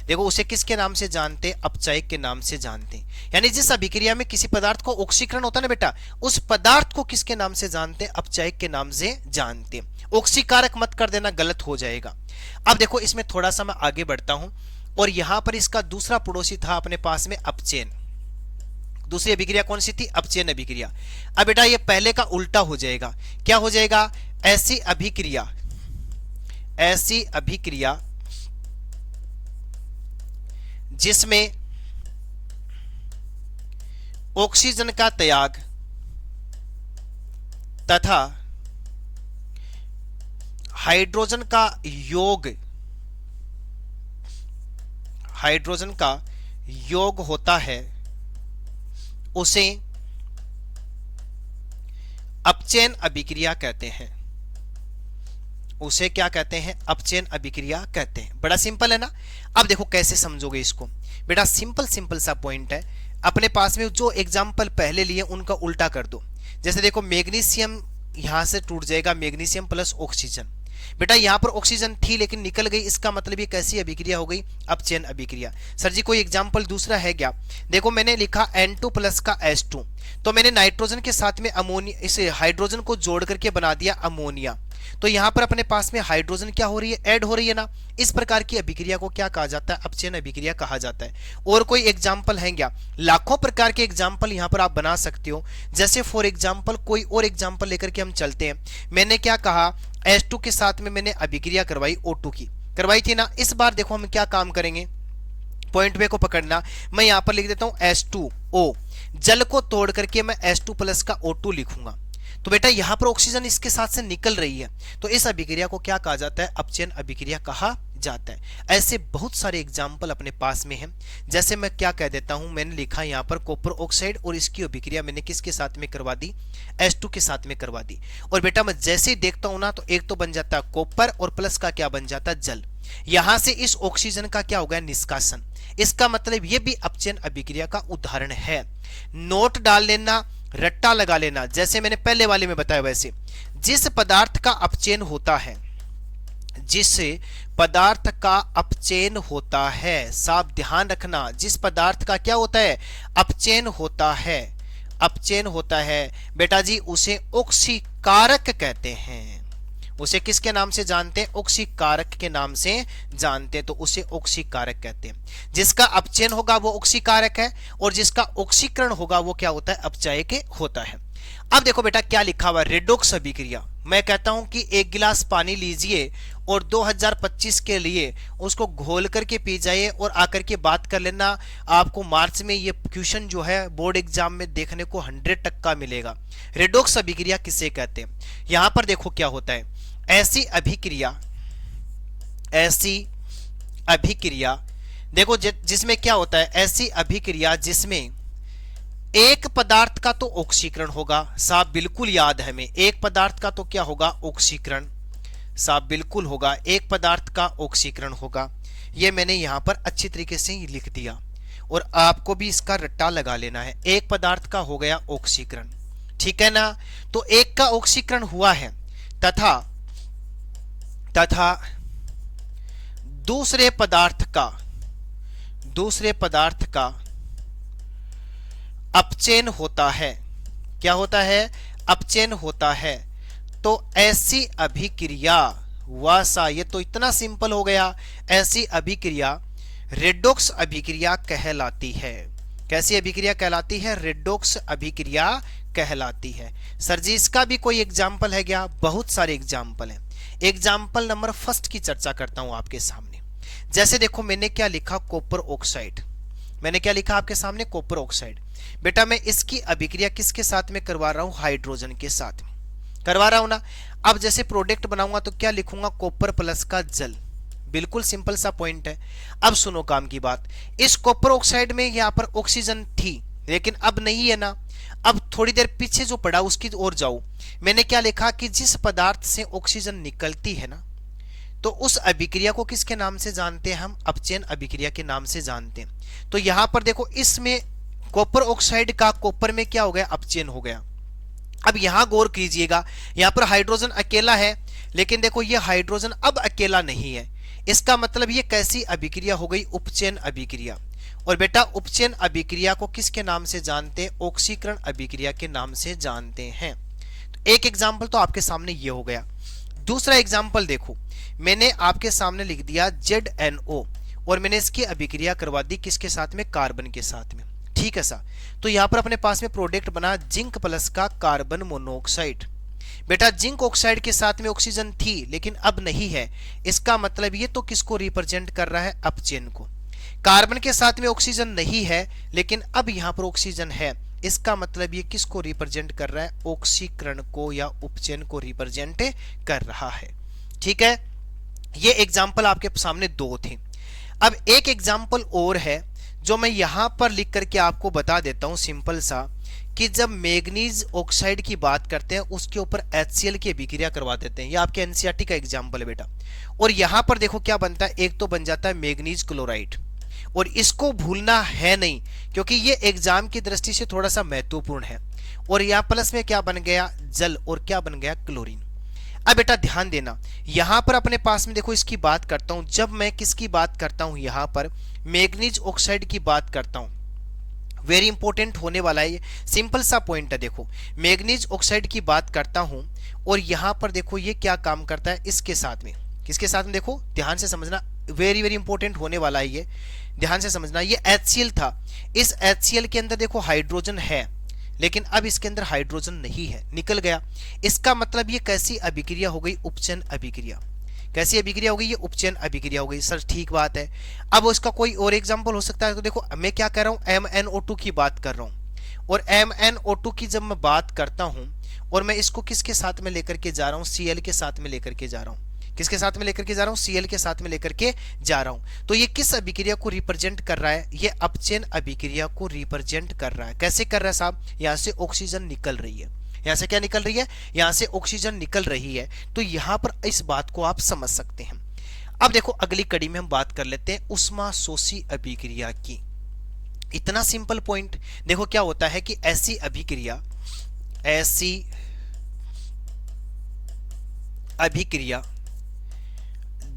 देखो उसे किसके नाम से जानते? अपचायक के नाम से जानते हैं। यानी जिस अभिक्रिया में किसी पदार्थ को ऑक्सीकरण होता है ना बेटा, उस पदार्थ को किसके नाम से जानते? अपचायक के नाम से जानते। ऑक्सीकारक मत कर देना, गलत हो जाएगा। अब देखो इसमें थोड़ा सा मैं आगे बढ़ता हूं, और यहां पर इसका दूसरा पड़ोसी था अपने पास में अपचयन। दूसरी अभिक्रिया कौन सी थी? अपचयन अभिक्रिया। अब बेटा ये पहले का उल्टा हो जाएगा। क्या हो जाएगा? ऐसी अभिक्रिया जिसमें ऑक्सीजन का त्याग तथा हाइड्रोजन का योग होता है, उसे अपचयन अभिक्रिया कहते हैं। उसे क्या कहते हैं? अपचयन अभिक्रिया कहते हैं। बड़ा सिंपल है ना। अब देखो कैसे समझोगे इसको। बेटा सिंपल सिंपल सा पॉइंट है। अपने पास में जो एग्जाम्पल पहले लिए उनका उल्टा कर दो। जैसे देखो मैग्नीशियम यहां से टूट जाएगा, मैग्नीशियम प्लस ऑक्सीजन। बेटा यहाँ पर ऑक्सीजन थी लेकिन निकल गई, इसका मतलब ये कैसी अभिक्रिया हो गई? अपचयन अभिक्रिया। सर जी कोई एग्जांपल दूसरा है क्या? देखो मैंने लिखा N2 प्लस का H2, तो मैंने नाइट्रोजन के साथ में अमोनिया, इस हाइड्रोजन को जोड़ करके बना दिया अमोनिया। तो यहाँ पर अपने पास में हाइड्रोजन क्या हो रही है? ऐड हो रही है ना। इस प्रकार की अभिक्रिया को क्या कहा जाता है? अपचयन अभिक्रिया कहा जाता है। और कोई एग्जाम्पल है क्या? लाखों प्रकार के एग्जाम्पल यहाँ पर आप बना सकते हो। जैसे फॉर एग्जाम्पल कोई और एग्जाम्पल लेकर के हम चलते हैं। मैंने क्या कहा? H2 के साथ में मैंने अभिक्रिया करवाई, O2 की करवाई थी ना। इस बार देखो हम क्या काम करेंगे, पॉइंट वे को पकड़ना। मैं यहां पर लिख देता हूं H2O, जल को तोड़ करके मैं H2 प्लस का O2 लिखूंगा। तो बेटा यहां पर ऑक्सीजन इसके साथ से निकल रही है, तो इस अभिक्रिया को क्या कहा जाता है? अपचयन अभिक्रिया कहा जाता है। ऐसे बहुत सारे एग्जाम्पल अपने पास में हैं। जैसे मैं क्या कह देता हूं, मैंने लिखा यहां पर कॉपर ऑक्साइड और इसकी अभिक्रिया मैंने किसके साथ में करवा दी? H2 के साथ में करवा दी। और बेटा मैं जैसे ही देखता हूं ना, तो एक तो बन जाता है कॉपर और प्लस का क्या बन जाता है? जल। यहां से इस ऑक्सीजन का क्या हो गया? निष्कासन। इसका मतलब ये भी अपचयन अभिक्रिया का उदाहरण है। नोट डाल लेना, रट्टा लगा लेना, जैसे मैंने पहले वाले में बताया वैसे। जिस पदार्थ का अपचयन होता है, जिस पदार्थ का अपचयन होता है, साफ ध्यान रखना, जिस पदार्थ का क्या होता है? अपचयन होता है, अपचयन होता है बेटा जी, उसे ऑक्सीकारक कहते हैं। उसे किसके नाम से जानते हैं? ऑक्सीकारक के नाम से जानते हैं, तो उसे ऑक्सीकारक कहते हैं। जिसका अपचयन होगा वो ऑक्सीकारक है, और जिसका ऑक्सीकरण होगा वो क्या होता है? अपचायक होता है। अब देखो बेटा क्या लिखा हुआ? रेडॉक्स अभिक्रिया। मैं कहता हूं कि एक गिलास पानी लीजिए और 2025 के लिए उसको घोल करके पी जाइए और आकर के बात कर लेना। आपको मार्च में ये क्वेश्चन जो है बोर्ड एग्जाम में देखने को 100% मिलेगा। रेडॉक्स अभिक्रिया किसे कहते हैं? यहां पर देखो क्या होता है। ऐसी अभिक्रिया, ऐसी अभिक्रिया देखो जिसमें क्या होता है? ऐसी अभिक्रिया जिसमें एक पदार्थ का तो ऑक्सीकरण होगा, साफ बिल्कुल याद है हमें। एक पदार्थ का तो क्या होगा? ऑक्सीकरण, साफ बिल्कुल होगा। एक पदार्थ का ऑक्सीकरण होगा। ये मैंने यहां पर अच्छी तरीके से ही लिख दिया, और आपको भी इसका रट्टा लगा लेना है। एक पदार्थ का हो गया ऑक्सीकरण, ठीक है ना। तो एक का ऑक्सीकरण हुआ है, तथा दूसरे पदार्थ का अपचयन होता है। क्या होता है? अपचयन होता है। तो ऐसी अभिक्रिया, वासा, ये तो इतना सिंपल हो गया। ऐसी अभिक्रिया रेडॉक्स अभिक्रिया कहलाती है। कैसी अभिक्रिया कहलाती है? रेडॉक्स अभिक्रिया कहलाती है। सर जी इसका भी कोई एग्जाम्पल है क्या? बहुत सारे एग्जाम्पल हैं। एग्जाम्पल नंबर फर्स्ट की चर्चा करता हूं आपके सामने। जैसे देखो मैंने क्या लिखा? Copper oxide. मैंने क्या लिखा आपके सामने? Copper oxide. बेटा मैं इसकी अभिक्रिया किसके साथ में करवा रहा हूं? हाइड्रोजन के साथ में करवा रहा हूं ना। अब जैसे प्रोडक्ट बनाऊंगा तो क्या लिखूंगा? कॉपर प्लस का जल। बिल्कुल सिंपल सा पॉइंट है। अब सुनो काम की बात। इस कॉपर ऑक्साइड में यहां पर ऑक्सीजन थी लेकिन अब नहीं है ना। अब थोड़ी देर पीछे जो पड़ा उसकी ओर जाओ। मैंने क्या लिखा कि जिस पदार्थ से ऑक्सीजन निकलती है ना, तो उस अभिक्रिया को किसके नाम से जानते हैं हम? अपचयन अभिक्रिया के नाम से जानते हैं। तो यहां पर देखो इसमें कॉपर ऑक्साइड का कॉपर में क्या हो गया? अपचयन हो गया। अब यहां गौर कीजिएगा, यहां पर हाइड्रोजन अकेला है, लेकिन देखो ये हाइड्रोजन अब अकेला नहीं है। इसका मतलब ये कैसी अभिक्रिया हो गई? उपचयन अभिक्रिया। और बेटा उपचयन अभिक्रिया को किसके नाम से जानते हैं? ऑक्सीकरण अभिक्रिया के नाम से जानते हैं। तो एक एग्जाम्पल तो आपके सामने ये हो गया। दूसरा एग्जाम्पल देखो, मैंने आपके सामने लिख दिया ZNO, और मैंने इसकी अभिक्रिया करवा दी किसके साथ में? कार्बन के साथ में। ठीक है सा। तो यहां पर अपने पास में प्रोडक्ट बना जिंक प्लस का कार्बन मोनोऑक्साइड। बेटा जिंक ऑक्साइड के साथ में ऑक्सीजन थी लेकिन अब नहीं है। इसका मतलब ये तो किसको रिप्रेजेंट कर रहा है? अपचयन को। कार्बन के साथ में ऑक्सीजन नहीं है लेकिन अब यहां पर ऑक्सीजन है। इसका मतलब ये किसको रिप्रेजेंट कर रहा है? ऑक्सीकरण को या उपचयन को रिप्रेजेंट कर रहा है। ठीक है, ये एग्जाम्पल आपके सामने दो थे। अब एक एग्जाम्पल और है जो मैं यहां पर लिख करके आपको बता देता हूं, सिंपल सा, कि जब मैग्नीज ऑक्साइड की बात करते हैं उसके ऊपर HCl की अभिक्रिया करवा देते हैं। ये आपके एनसीईआरटी का एग्जाम्पल है बेटा। और यहां पर देखो क्या बनता है, एक तो बन जाता है मैग्नीज क्लोराइड, और इसको भूलना है नहीं क्योंकि ये एग्जाम की दृष्टि से थोड़ा सा महत्वपूर्ण है। और यहां प्लस में क्या बन गया, जल, और क्या बन गया, क्लोरीन। अब बेटा ध्यान देना, यहां पर अपने पास में देखो इसकी बात करता हूं, जब मैं किसकी बात करता हूं, यहां पर मैग्नीज ऑक्साइड की बात करता हूं, वेरी इंपॉर्टेंट होने वाला है ये, सिंपल सा पॉइंट है। देखो मैग्नीज ऑक्साइड की बात करता हूं और यहां पर देखो ये क्या काम करता है, इसके साथ में, किसके साथ में, देखो ध्यान से समझना, वेरी वेरी इंपॉर्टेंट होने वाला है ये, ध्यान से समझना। ये HCl था, इस HCl के अंदर देखो हाइड्रोजन है, लेकिन अब इसके अंदर हाइड्रोजन नहीं है, निकल गया। इसका मतलब ये कैसी अभिक्रिया हो गई, उपचयन अभिक्रिया। कैसी अभिक्रिया हो गई, ये उपचयन अभिक्रिया हो गई। सर ठीक बात है। अब उसका कोई और एग्जांपल हो सकता है, तो देखो मैं क्या कर रहा हूं, MnO2 की बात कर रहा हूं, और MnO2 की जब मैं बात करता हूं और मैं इसको किसके साथ में लेकर के जा रहा हूं, Cl के साथ में लेकर के जा रहा हूं। किसके साथ में लेकर के जा रहा हूं, Cl के साथ में लेकर के जा रहा हूं। तो ये किस अभिक्रिया को रिप्रेजेंट कर रहा है, ये अपचयन अभिक्रिया को रिप्रेजेंट कर रहा है। कैसे कर रहा है साहब, यहां से ऑक्सीजन निकल रही है, यहां से क्या निकल रही है, यहां से ऑक्सीजन निकल रही है। तो यहां पर इस बात को आप समझ सकते हैं। अब देखो अगली कड़ी में हम बात कर लेते हैं ऊष्माशोषी अभिक्रिया की। इतना सिंपल पॉइंट, देखो क्या होता है कि ऐसी अभिक्रिया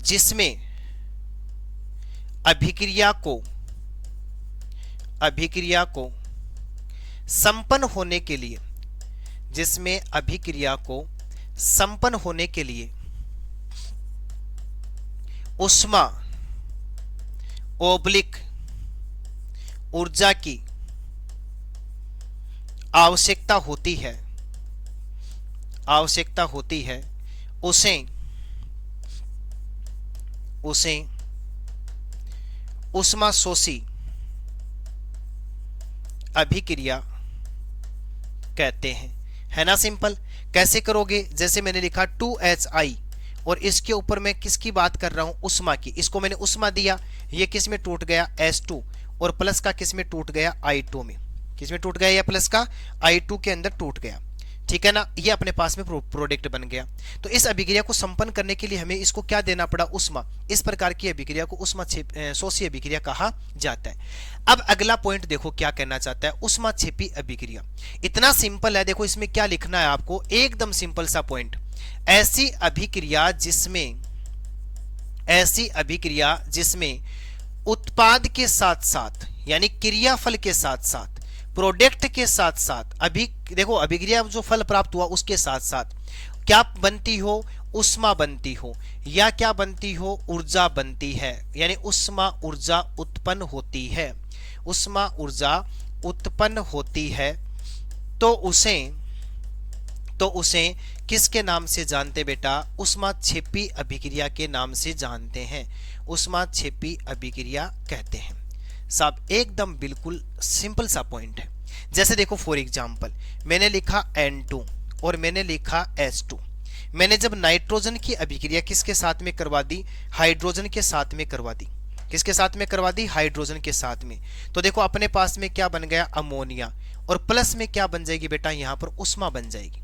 जिसमें अभिक्रिया को संपन्न होने के लिए, जिसमें अभिक्रिया को संपन्न होने के लिए ऊष्मा ओब्लिक ऊर्जा की आवश्यकता होती है, उसे ऊष्माशोषी अभिक्रिया कहते हैं। है ना सिंपल। कैसे करोगे, जैसे मैंने लिखा 2Hi और इसके ऊपर मैं किसकी बात कर रहा हूं, उष्मा की। इसको मैंने उष्मा दिया, ये किस में टूट गया, S2, और प्लस का किस में टूट गया, I2 में। किस में टूट गया, ये प्लस का I2 के अंदर टूट गया। ठीक है ना, ये अपने पास में प्रोडक्ट बन गया। तो इस अभिक्रिया को संपन्न करने के लिए हमें इसको क्या देना पड़ा, उष्मा। इस प्रकार की अभिक्रिया को ऊष्माशोषी अभिक्रिया कहा जाता है। अब अगला पॉइंट देखो क्या कहना चाहता है, ऊष्माक्षेपी अभिक्रिया। इतना सिंपल है, देखो इसमें क्या लिखना है आपको, एकदम सिंपल सा पॉइंट। ऐसी अभिक्रिया जिसमें उत्पाद के साथ साथ, यानी क्रियाफल के साथ साथ, प्रोडक्ट के साथ साथ, देखो अभिक्रिया जो फल प्राप्त हुआ उसके साथ साथ क्या बनती हो, उष्मा बनती हो, या क्या बनती हो, ऊर्जा बनती है, यानी उष्मा ऊर्जा उत्पन्न होती है, उष्मा ऊर्जा उत्पन्न होती है। तो उसे किसके नाम से जानते बेटा, ऊष्माक्षेपी अभिक्रिया के नाम से जानते हैं, ऊष्माक्षेपी अभिक्रिया कहते हैं। साहब एकदम बिल्कुल सिंपल सा पॉइंट है। जैसे देखो फॉर एग्जांपल मैंने लिखा N2 और मैंने लिखा S2। मैंने जब नाइट्रोजन की अभिक्रिया किसके साथ में करवा दी, हाइड्रोजन के साथ में करवा दी। किसके साथ में करवा दी, हाइड्रोजन के साथ में। तो देखो अपने पास में क्या बन गया, अमोनिया, और प्लस में क्या बन जाएगी बेटा, यहां पर उष्मा बन जाएगी।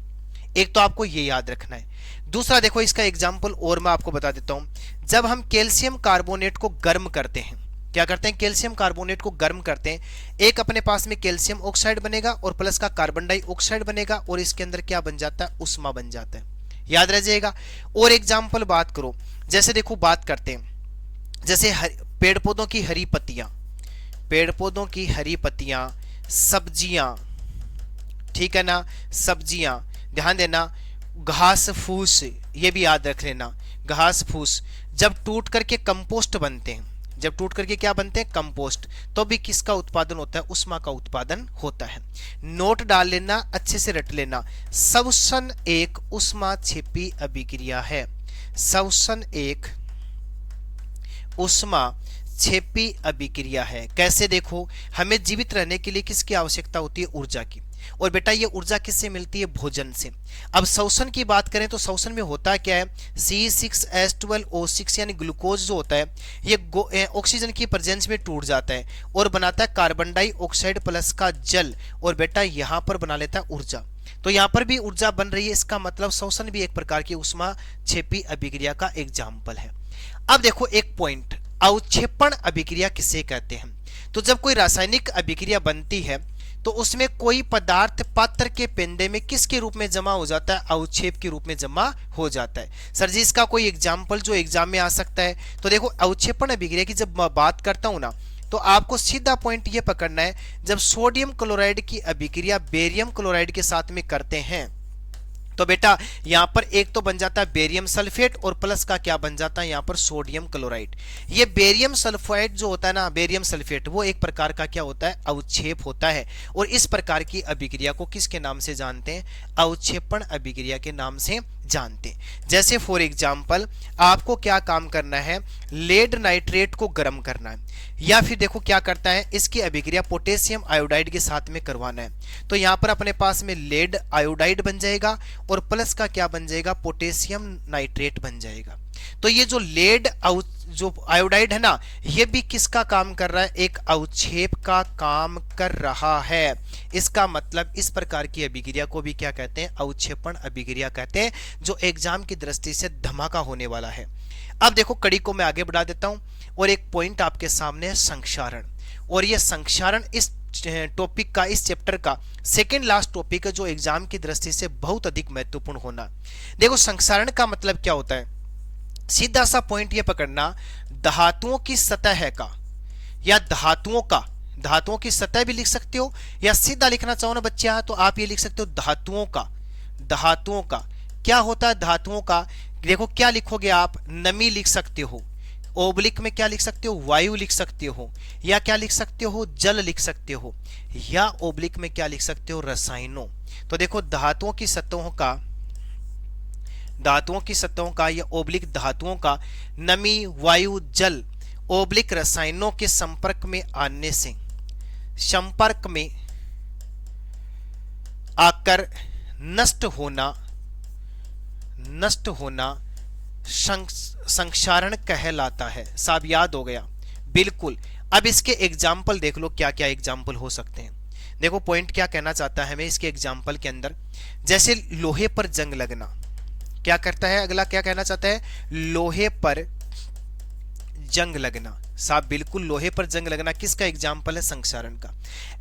एक तो आपको ये याद रखना है। दूसरा देखो इसका एग्जाम्पल और मैं आपको बता देता हूं। जब हम कैल्शियम कार्बोनेट को गर्म करते हैं, क्या करते हैं, कैल्शियम कार्बोनेट को गर्म करते हैं, एक अपने पास में कैल्शियम ऑक्साइड बनेगा और प्लस का कार्बन डाइऑक्साइड बनेगा, और इसके अंदर क्या बन जाता है, उष्मा बन जाता है। याद रह जाएगा। और एग्जाम्पल बात करो, जैसे देखो बात करते हैं, जैसे पेड़ पौधों की हरी पत्तियां, सब्जियां, ठीक है ना, सब्जियां, ध्यान देना, घास फूस, ये भी याद रख लेना, घास फूस जब टूट करके कंपोस्ट बनते हैं, जब टूट करके क्या बनते हैं, कंपोस्ट, तो भी किसका उत्पादन होता है, उष्मा का उत्पादन होता है। नोट डाल लेना, अच्छे से रट लेना, श्वसन एक उष्माक्षेपी अभिक्रिया है। श्वसन एक उष्माक्षेपी अभिक्रिया है। कैसे, देखो हमें जीवित रहने के लिए किसकी आवश्यकता होती है, ऊर्जा की। और बेटा ये ऊर्जा किससे मिलती है? भोजन से। अब शोषण की बात करें तो शोषण में होता क्या है? C6H12O6 यानी ग्लूकोज जो होता है ये ऑक्सीजन की प्रेजेंस में टूट जाता है और बनाता है कार्बन डाइऑक्साइड प्लस का जल, और बेटा यहाँ पर बना लेता है ऊर्जा। तो यहाँ पर भी ऊर्जा बन रही है, इसका मतलब शोषण भी एक प्रकार की ऊष्माक्षेपी अभिक्रिया का एग्जाम्पल है। अब देखो एक पॉइंट, अवक्षेपण अभिक्रिया किसे कहते हैं? तो जब कोई रासायनिक अभिक्रिया बनती है तो उसमें कोई पदार्थ पात्र के पेंदे में किसके रूप में जमा हो जाता है? अवक्षेप के रूप में जमा हो जाता है। सर जी इसका कोई एग्जाम्पल जो एग्जाम में आ सकता है? तो देखो अवक्षेपण अभिक्रिया की जब मैं बात करता हूं ना, तो आपको सीधा पॉइंट ये पकड़ना है, जब सोडियम क्लोराइड की अभिक्रिया बेरियम क्लोराइड के साथ में करते हैं तो बेटा यहां पर एक तो बन जाता है बेरियम सल्फेट और प्लस का क्या बन जाता है यहां पर? Sodium chloride. ये बेरियम सल्फाइड जो होता है ना, बेरियम सल्फेट, वो एक प्रकार का क्या होता है? अवक्षेप होता है। और इस प्रकार की अभिक्रिया को किसके नाम से जानते हैं? अवक्षेपण अभिक्रिया के नाम से जानते हैं। जैसे फॉर एग्जाम्पल आपको क्या काम करना है? लेड नाइट्रेट को गर्म करना है, या फिर देखो क्या करता है, इसकी अभिक्रिया पोटेशियम आयोडाइड के साथ में करवाना है। तो यहां पर अपने पास में लेड आयोडाइड बन जाएगा और प्लस का क्या बन जाएगा? पोटेशियम नाइट्रेट बन जाएगा। तो ये जो लेड जो आयोडाइड है ना, ये भी किसका काम कर रहा है? एक अवक्षेप का काम कर रहा है। इसका मतलब इस प्रकार की अभिक्रिया को भी क्या कहते हैं? अवक्षेपण अभिक्रिया कहते हैं, जो एग्जाम की दृष्टि से धमाका होने वाला है। अब देखो कड़ी को मैं आगे बढ़ा देता हूं और एक पॉइंट आपके सामने है संक्षारण। और ये संक्षारण इस टॉपिक का, इस चैप्टर का सेकेंड लास्ट टॉपिक है, जो एग्जाम की दृष्टि से बहुत अधिक महत्वपूर्ण होना। देखो संक्षारण का मतलब क्या होता है? सीधा सा पॉइंट ये पकड़ना, धातुओं की सतह का या धातुओं की सतह भी लिख सकते हो, या सीधा लिखना चाहो ना बच्चा तो आप ये लिख सकते हो धातुओं का क्या होता है? धातुओं का देखो क्या लिखोगे आप? नमी लिख सकते हो, ओब्लिक में क्या लिख सकते हो? वायु लिख सकते हो, या क्या लिख सकते हो? जल लिख सकते हो, या ओब्लिक में क्या लिख सकते हो? रसायनों। तो देखो धातुओं की सतहों का या ओब्लिक धातुओं का नमी, वायु, जल, ओब्लिक रसायनों के संपर्क में आकर नष्ट होना संक्षारण कहलाता है। साहब याद हो गया? बिल्कुल। अब इसके एग्जाम्पल देख लो, क्या क्या एग्जाम्पल हो सकते हैं। देखो पॉइंट क्या कहना चाहता है हमें इसके एग्जाम्पल के अंदर, जैसे लोहे पर जंग लगना। क्या करता है? अगला क्या कहना चाहता है? लोहे पर जंग लगना। साहब बिल्कुल, लोहे पर जंग लगना किसका एग्जाम्पल है? संक्षारण का।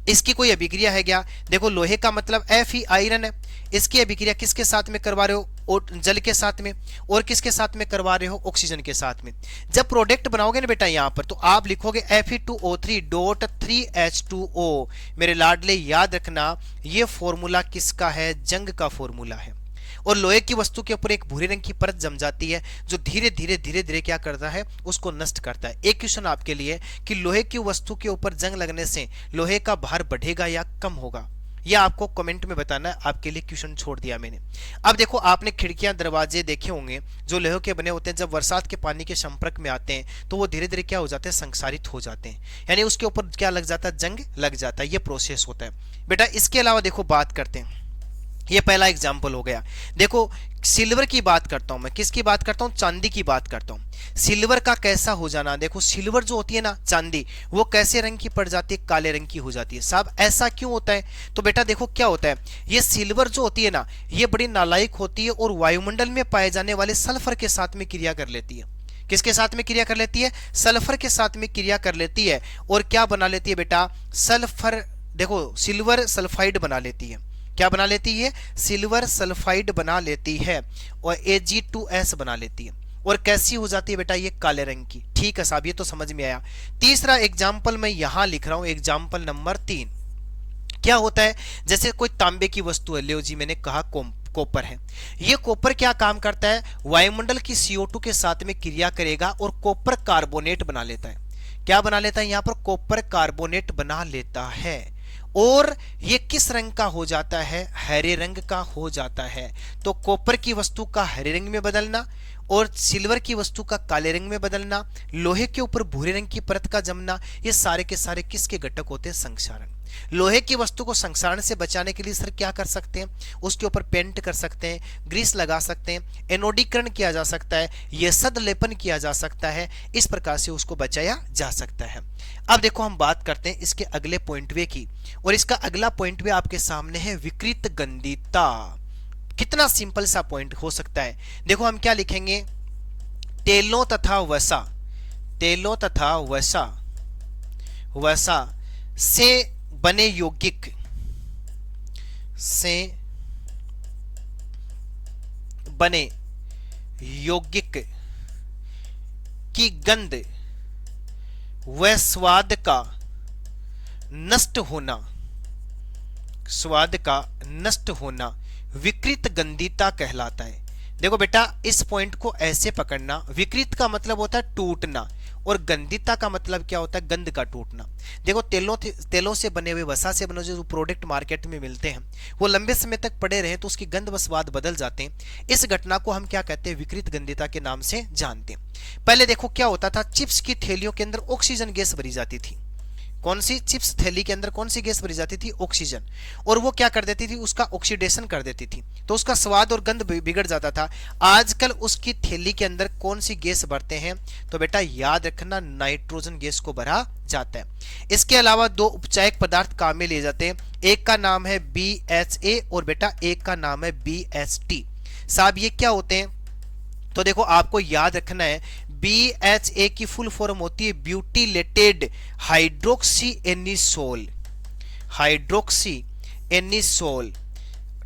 इसकी कोई अभिक्रिया है क्या? देखो लोहे का मतलब Fe आयरन है, इसकी अभिक्रिया किसके साथ में करवा रहे हो? जल के साथ में। और किसके साथ में करवा रहे हो? ऑक्सीजन के साथ में। जब प्रोडक्ट बनाओगे ना बेटा यहां पर, तो आप लिखोगे Fe2O3.3H2O। मेरे लाडले याद रखना, ये फॉर्मूला किसका है? जंग का फॉर्मूला है। और लोहे की वस्तु के ऊपर एक भूरे रंग की परत जम जाती है, जो धीरे धीरे क्या करता है? उसको नष्ट करता है। एक क्वेश्चन आपके लिए कि लोहे की वस्तु के ऊपर जंग लगने से लोहे का भार बढ़ेगा या कम होगा? यह आपको कमेंट में बताना है, आपके लिए क्वेश्चन छोड़ दिया मैंने। अब देखो आपने खिड़कियां दरवाजे देखे होंगे जो लोहे के बने होते हैं, जब बरसात के पानी के संपर्क में आते हैं तो वो धीरे धीरे क्या हो जाते हैं? संक्षारित हो जाते हैं, यानी उसके ऊपर क्या लग जाता है? जंग लग जाता है। ये प्रोसेस होता है बेटा। इसके अलावा देखो बात करते हैं, ये पहला एग्जाम्पल हो गया। देखो सिल्वर की बात करता हूं मैं, किसकी बात करता हूं? चांदी की बात करता हूं। सिल्वर का कैसा हो जाना? देखो सिल्वर जो होती है ना, चांदी, वो कैसे रंग की पड़ जाती है? काले रंग की हो जाती है। साहब ऐसा क्यों होता है? तो बेटा देखो क्या होता है, ये सिल्वर जो होती है ना, ये बड़ी नालायक होती है और वायुमंडल में पाए जाने वाले सल्फर के साथ में क्रिया कर लेती है। किसके साथ में क्रिया कर लेती है? सल्फर के साथ में क्रिया कर लेती है। और क्या बना लेती है बेटा? सल्फर, देखो सिल्वर सल्फाइड बना लेती है। क्या बना लेती है? सिल्वर सल्फाइड बना लेती है और Ag2S बना लेती है। और कैसी हो जाती है बेटा? ये काले रंग की। ठीक है साहब, ये तो समझ में आया। तीसरा एग्जाम्पल मैं यहां लिख रहा हूं, एग्जाम्पल नंबर 3। क्या होता है? जैसे कोई तांबे की वस्तु है, लियो जी मैंने कहा कॉपर है। ये कॉपर क्या काम करता है? वायुमंडल की CO2 के साथ में क्रिया करेगा और कॉपर कार्बोनेट बना लेता है। क्या बना लेता है? यहां पर कॉपर कार्बोनेट बना लेता है। और ये किस रंग का हो जाता है? हरे रंग का हो जाता है। तो कॉपर की वस्तु का हरे रंग में बदलना और सिल्वर की वस्तु का काले रंग में बदलना, लोहे के ऊपर भूरे रंग की परत का जमना, ये सारे के सारे किसके घटक होते हैं? संक्षारण। लोहे की वस्तु को संक्षारण से बचाने के लिए सर क्या कर सकते हैं? उसके ऊपर पेंट कर सकते हैं, ग्रीस लगा सकते हैं, एनोडीकरण किया जा सकता है, यशद लेपन किया जा सकता है, इस प्रकार से उसको बचाया जा सकता है। अब देखो हम बात करते हैं इसके अगले पॉइंट वे की, और इसका अगला पॉइंट वे आपके सामने है विकृत गंदिता। कितना सिंपल सा पॉइंट हो सकता है। देखो हम क्या लिखेंगे, तेलों तथा वसा, तेलों तथा वसा, वसा से बने यौगिक, से बने यौगिक की गंध व स्वाद का नष्ट होना, स्वाद का नष्ट होना विकृत गंदिता कहलाता है। देखो बेटा इस पॉइंट को ऐसे पकड़ना, विकृत का मतलब होता है टूटना और गंदिता का मतलब क्या होता है? गंध का टूटना। देखो तेलों से बने हुए, वसा से बने जो प्रोडक्ट मार्केट में मिलते हैं वो लंबे समय तक पड़े रहे तो उसकी गंध व स्वाद बदल जाते हैं। इस घटना को हम क्या कहते हैं? विकृत गंदिता के नाम से जानते हैं। पहले देखो क्या होता था, चिप्स की थैलियों के अंदर ऑक्सीजन गैस भरी जाती थी। कौन सी? चिप्स थैली के अंदर कौन सी गैस भरी जाती थी? ऑक्सीजन। और वो क्या कर देती थी? उसका ऑक्सीडेशन कर देती थी, तो उसका स्वाद और गंध बिगड़ जाता था। आजकल उसकी थैली के अंदर कौन सी गैस भरते हैं? तो बेटा याद रखना, नाइट्रोजन गैस को भरा जाता है। इसके अलावा दो उपचायक पदार्थ काम में लिए जाते हैं, एक का नाम है BHA और बेटा एक का नाम है BHT। साहब ये क्या होते हैं? तो देखो आपको याद रखना है, BHA की फुल फॉर्म होती है butylated hydroxy anisole, hydroxy anisole,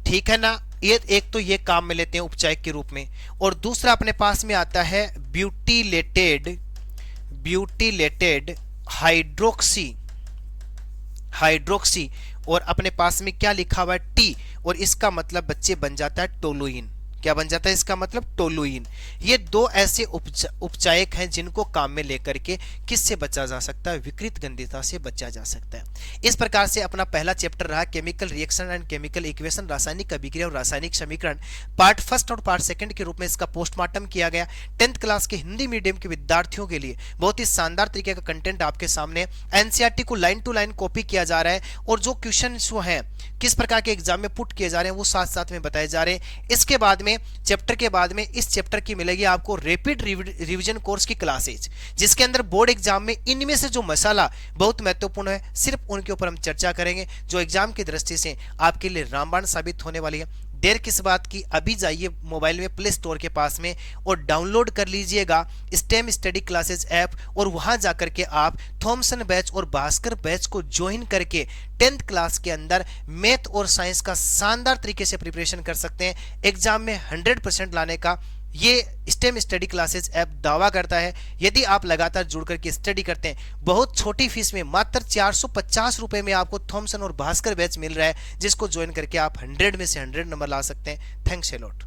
ठीक है ना। ये एक तो ये काम में लेते हैं उपचायक के रूप में, और दूसरा अपने पास में आता है ब्यूटिलेटेड, ब्यूटिलेटेड हाइड्रोक्सी, हाइड्रोक्सी, और अपने पास में क्या लिखा हुआ है? टी, और इसका मतलब बच्चे बन जाता है टोलुइन। क्या बन जाता है? इसका मतलब टोलुइन। ये दो ऐसे उपचायक हैं जिनको काम में लेकर के किससे बचा जा सकता है? विकृत गंधिता से बचा जा सकता है। इस प्रकार से अपना पहला चैप्टर रहा chemical reaction and chemical equation, रासायनिक अभिक्रिया और रासायनिक समीकरण, पार्ट फर्स्ट और पार्ट सेकंड के रूप में इसका पोस्टमार्टम किया गया। 10th क्लास के हिंदी मीडियम के विद्यार्थियों के लिए बहुत ही शानदार तरीके का कंटेंट आपके सामने, एनसीईआरटी को लाइन टू लाइन कॉपी किया जा रहा है, और जो क्वेश्चन हैं किस प्रकार के एग्जाम में पुट किए जा रहे हैं वो साथ साथ में बताए जा रहे हैं। इसके बाद में चैप्टर के बाद में इस चैप्टर की मिलेगी आपको रैपिड रिवीजन कोर्स की क्लासेज, जिसके अंदर बोर्ड एग्जाम में इनमें से जो मसाला बहुत महत्वपूर्ण है सिर्फ उनके ऊपर हम चर्चा करेंगे, जो एग्जाम की दृष्टि से आपके लिए रामबाण साबित होने वाली है। देर किस बात की, अभी जाइए मोबाइल में प्ले स्टोर के पास में और डाउनलोड कर लीजिएगा स्टेम स्टडी क्लासेज ऐप, और वहां जाकर के आप थॉमसन बैच और भास्कर बैच को ज्वाइन करके 10th क्लास के अंदर मैथ और साइंस का शानदार तरीके से प्रिपरेशन कर सकते हैं। एग्जाम में 100% लाने का ये स्टेम स्टडी क्लासेज ऐप दावा करता है। यदि आप लगातार जुड़ करके स्टडी करते हैं, बहुत छोटी फीस में मात्र 450 रुपए में आपको थॉमसन और भास्कर बैच मिल रहा है, जिसको ज्वाइन करके आप 100 में से 100 नंबर ला सकते हैं। Thanks a lot.